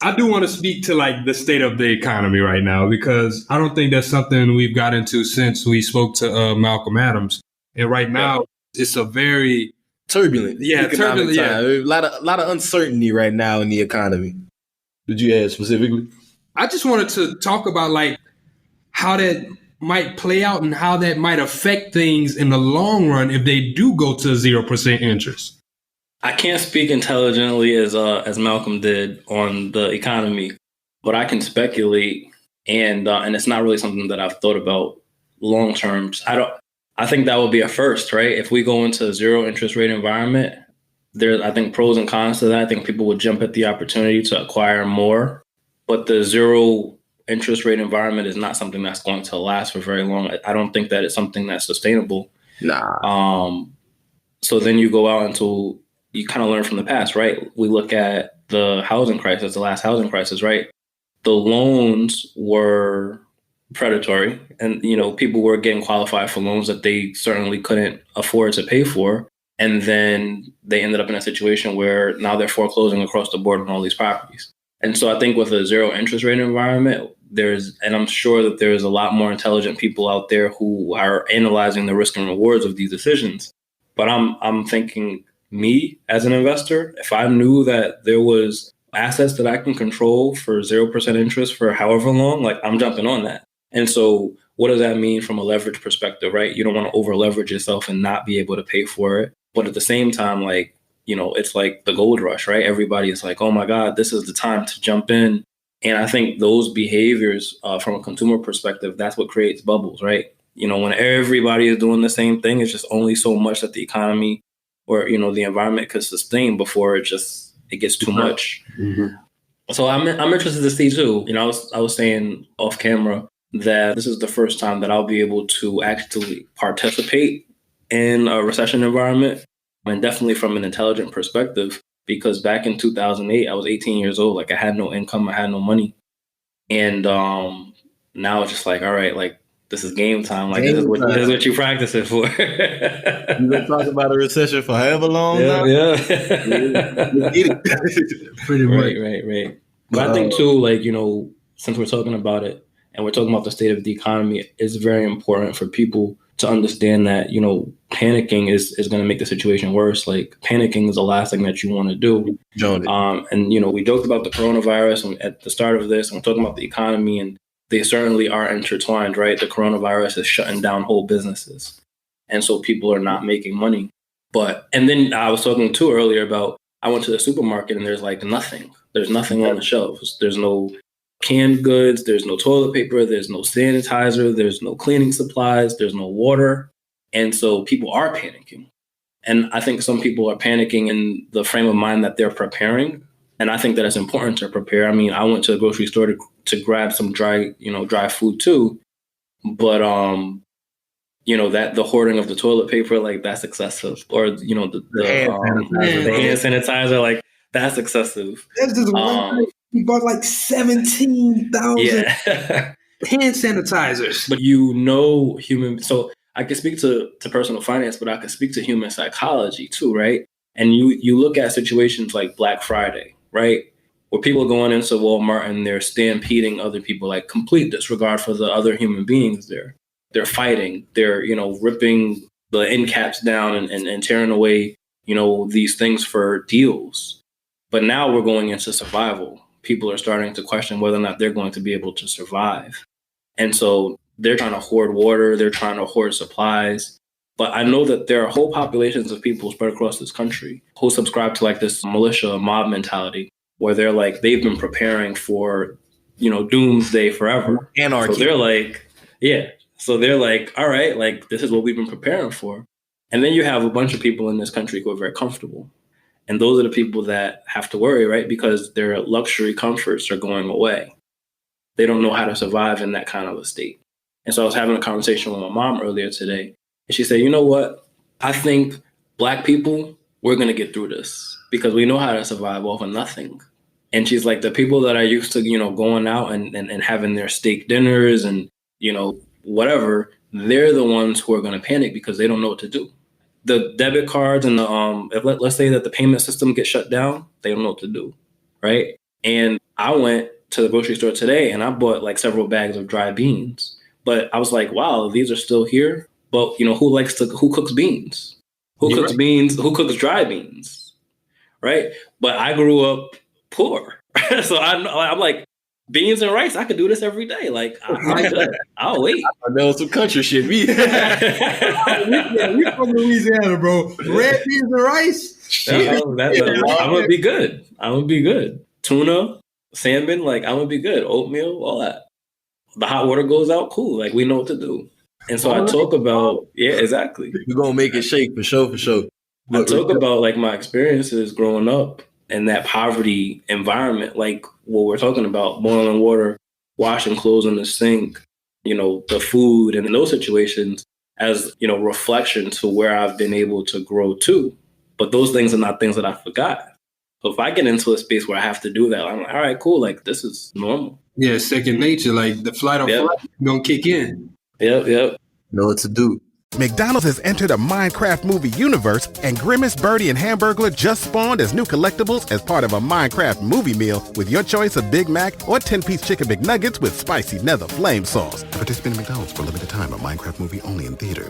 I do want to speak to like the state of the economy right now, because I don't think that's something we've got into since we spoke to Malcolm Adams. And right now, it's a very turbulent, turbulent time. A lot of uncertainty right now in the economy. Did you ask specifically? I just wanted to talk about like how that might play out and how that might affect things in the long run if they do go to 0% interest. I can't speak intelligently as Malcolm did on the economy, but I can speculate, and it's not really something that I've thought about long term. I think that would be a first, right? If we go into a 0 interest rate environment, there's, I think, pros and cons to that. I think people would jump at the opportunity to acquire more, but the 0 interest rate environment is not something that's going to last for very long. I don't think that it's something that's sustainable. Nah. So then you go out into, you kind of learn from the past, right? We look at the housing crisis, the last housing crisis, right? The loans were predatory, and people were getting qualified for loans that they certainly couldn't afford to pay for, and then they ended up in a situation where now they're foreclosing across the board on all these properties. And so I think with a 0 interest rate environment, and I'm sure that there's a lot more intelligent people out there who are analyzing the risk and rewards of these decisions. But I'm thinking, me as an investor, if I knew that there was assets that I can control for 0% interest for however long, like I'm jumping on that. And so what does that mean from a leverage perspective, right? You don't want to over leverage yourself and not be able to pay for it. But at the same time, like, it's like the gold rush, right? Everybody is like, oh my God, this is the time to jump in. And I think those behaviors from a consumer perspective, that's what creates bubbles, right? When everybody is doing the same thing, it's just only so much that the economy or, the environment could sustain before it it gets too much. Mm-hmm. So I'm interested to see too. You know, I was saying off camera that this is the first time that I'll be able to actually participate in a recession environment, and definitely from an intelligent perspective. Because back in 2008, I was 18 years old. Like I had no income, I had no money, and now it's just like, all right, like this is game time. Like this is what you practice it for. You've been talking about a recession for however long now. Yeah. Pretty much. Right. But I think too, like, you know, since we're talking about it and we're talking about the state of the economy, it's very important for people to understand that, you know, panicking is going to make the situation worse. Like panicking is the last thing that you want to do. And, you know, we joked about the coronavirus at the start of this, and we're talking about the economy, and they certainly are intertwined, right? The coronavirus is shutting down whole businesses. And so people are not making money. And then I was talking too earlier about, I went to the supermarket and there's like nothing. There's nothing on the shelves. There's no canned goods. There's no toilet paper. There's no sanitizer. There's no cleaning supplies. There's no water. And so people are panicking. And I think some people are panicking in the frame of mind that they're preparing. And I think that it's important to prepare. I mean, I went to the grocery store to grab some dry food too. But, you know, that the hoarding of the toilet paper, like that's excessive. Or, you know, the hand sanitizer, like that's excessive. That's just one. We bought like 17,000 hand sanitizers. But you know, so I can speak to personal finance, but I can speak to human psychology too, right? And you look at situations like Black Friday, right? Where people are going into Walmart and they're stampeding other people, like complete disregard for the other human beings there. They're fighting. They're, you know, ripping the end caps down and tearing away, you know, these things for deals. But now we're going into survival. People are starting to question whether or not they're going to be able to survive. And so they're trying to hoard water. They're trying to hoard supplies. But I know that there are whole populations of people spread across this country who subscribe to like this militia mob mentality where they're like, they've been preparing for, you know, doomsday forever. Anarchy. So they're like, yeah. So they're like, all right, like this is what we've been preparing for. And then you have a bunch of people in this country who are very comfortable. And those are the people that have to worry, right? Because their luxury comforts are going away. They don't know how to survive in that kind of a state. And so I was having a conversation with my mom earlier today. And she said, you know what? I think Black people, we're going to get through this because we know how to survive off of nothing. And she's like, the people that are used to, you know, going out and having their steak dinners and, you know, whatever, they're the ones who are going to panic because they don't know what to do. The debit cards and let's say that the payment system gets shut down, they don't know what to do, right? And I went to the grocery store today and I bought like several bags of dry beans. But I was like, wow, these are still here. But, you know, who cooks beans? Who cooks beans? Who cooks dry beans? Right? But I grew up poor. So I'm like, beans and rice, I could do this every day. Like, I'll wait. I know some country shit. We from Louisiana, bro. Red beans and rice. Shit. I'm gonna be good. I'm gonna be good. Tuna, salmon, like I'm gonna be good. Oatmeal, all that. The hot water goes out, cool. Like we know what to do. And so I talk about, yeah, exactly. We're gonna make it shake for sure. I talk about like my experiences growing up in that poverty environment, like what we're talking about, boiling water, washing clothes in the sink, you know, the food and in those situations as, you know, reflection to where I've been able to grow to. But those things are not things that I forgot. So if I get into a space where I have to do that, I'm like, all right, cool. Like this is normal. Yeah, second nature. Like the flight or flight gonna kick in. Yep. Know what to do. McDonald's has entered a Minecraft movie universe, and Grimace, Birdie, and Hamburglar just spawned as new collectibles as part of a Minecraft movie meal with your choice of Big Mac or 10-piece chicken McNuggets with spicy nether flame sauce. Participate in McDonald's for a limited time. A Minecraft movie only in theaters.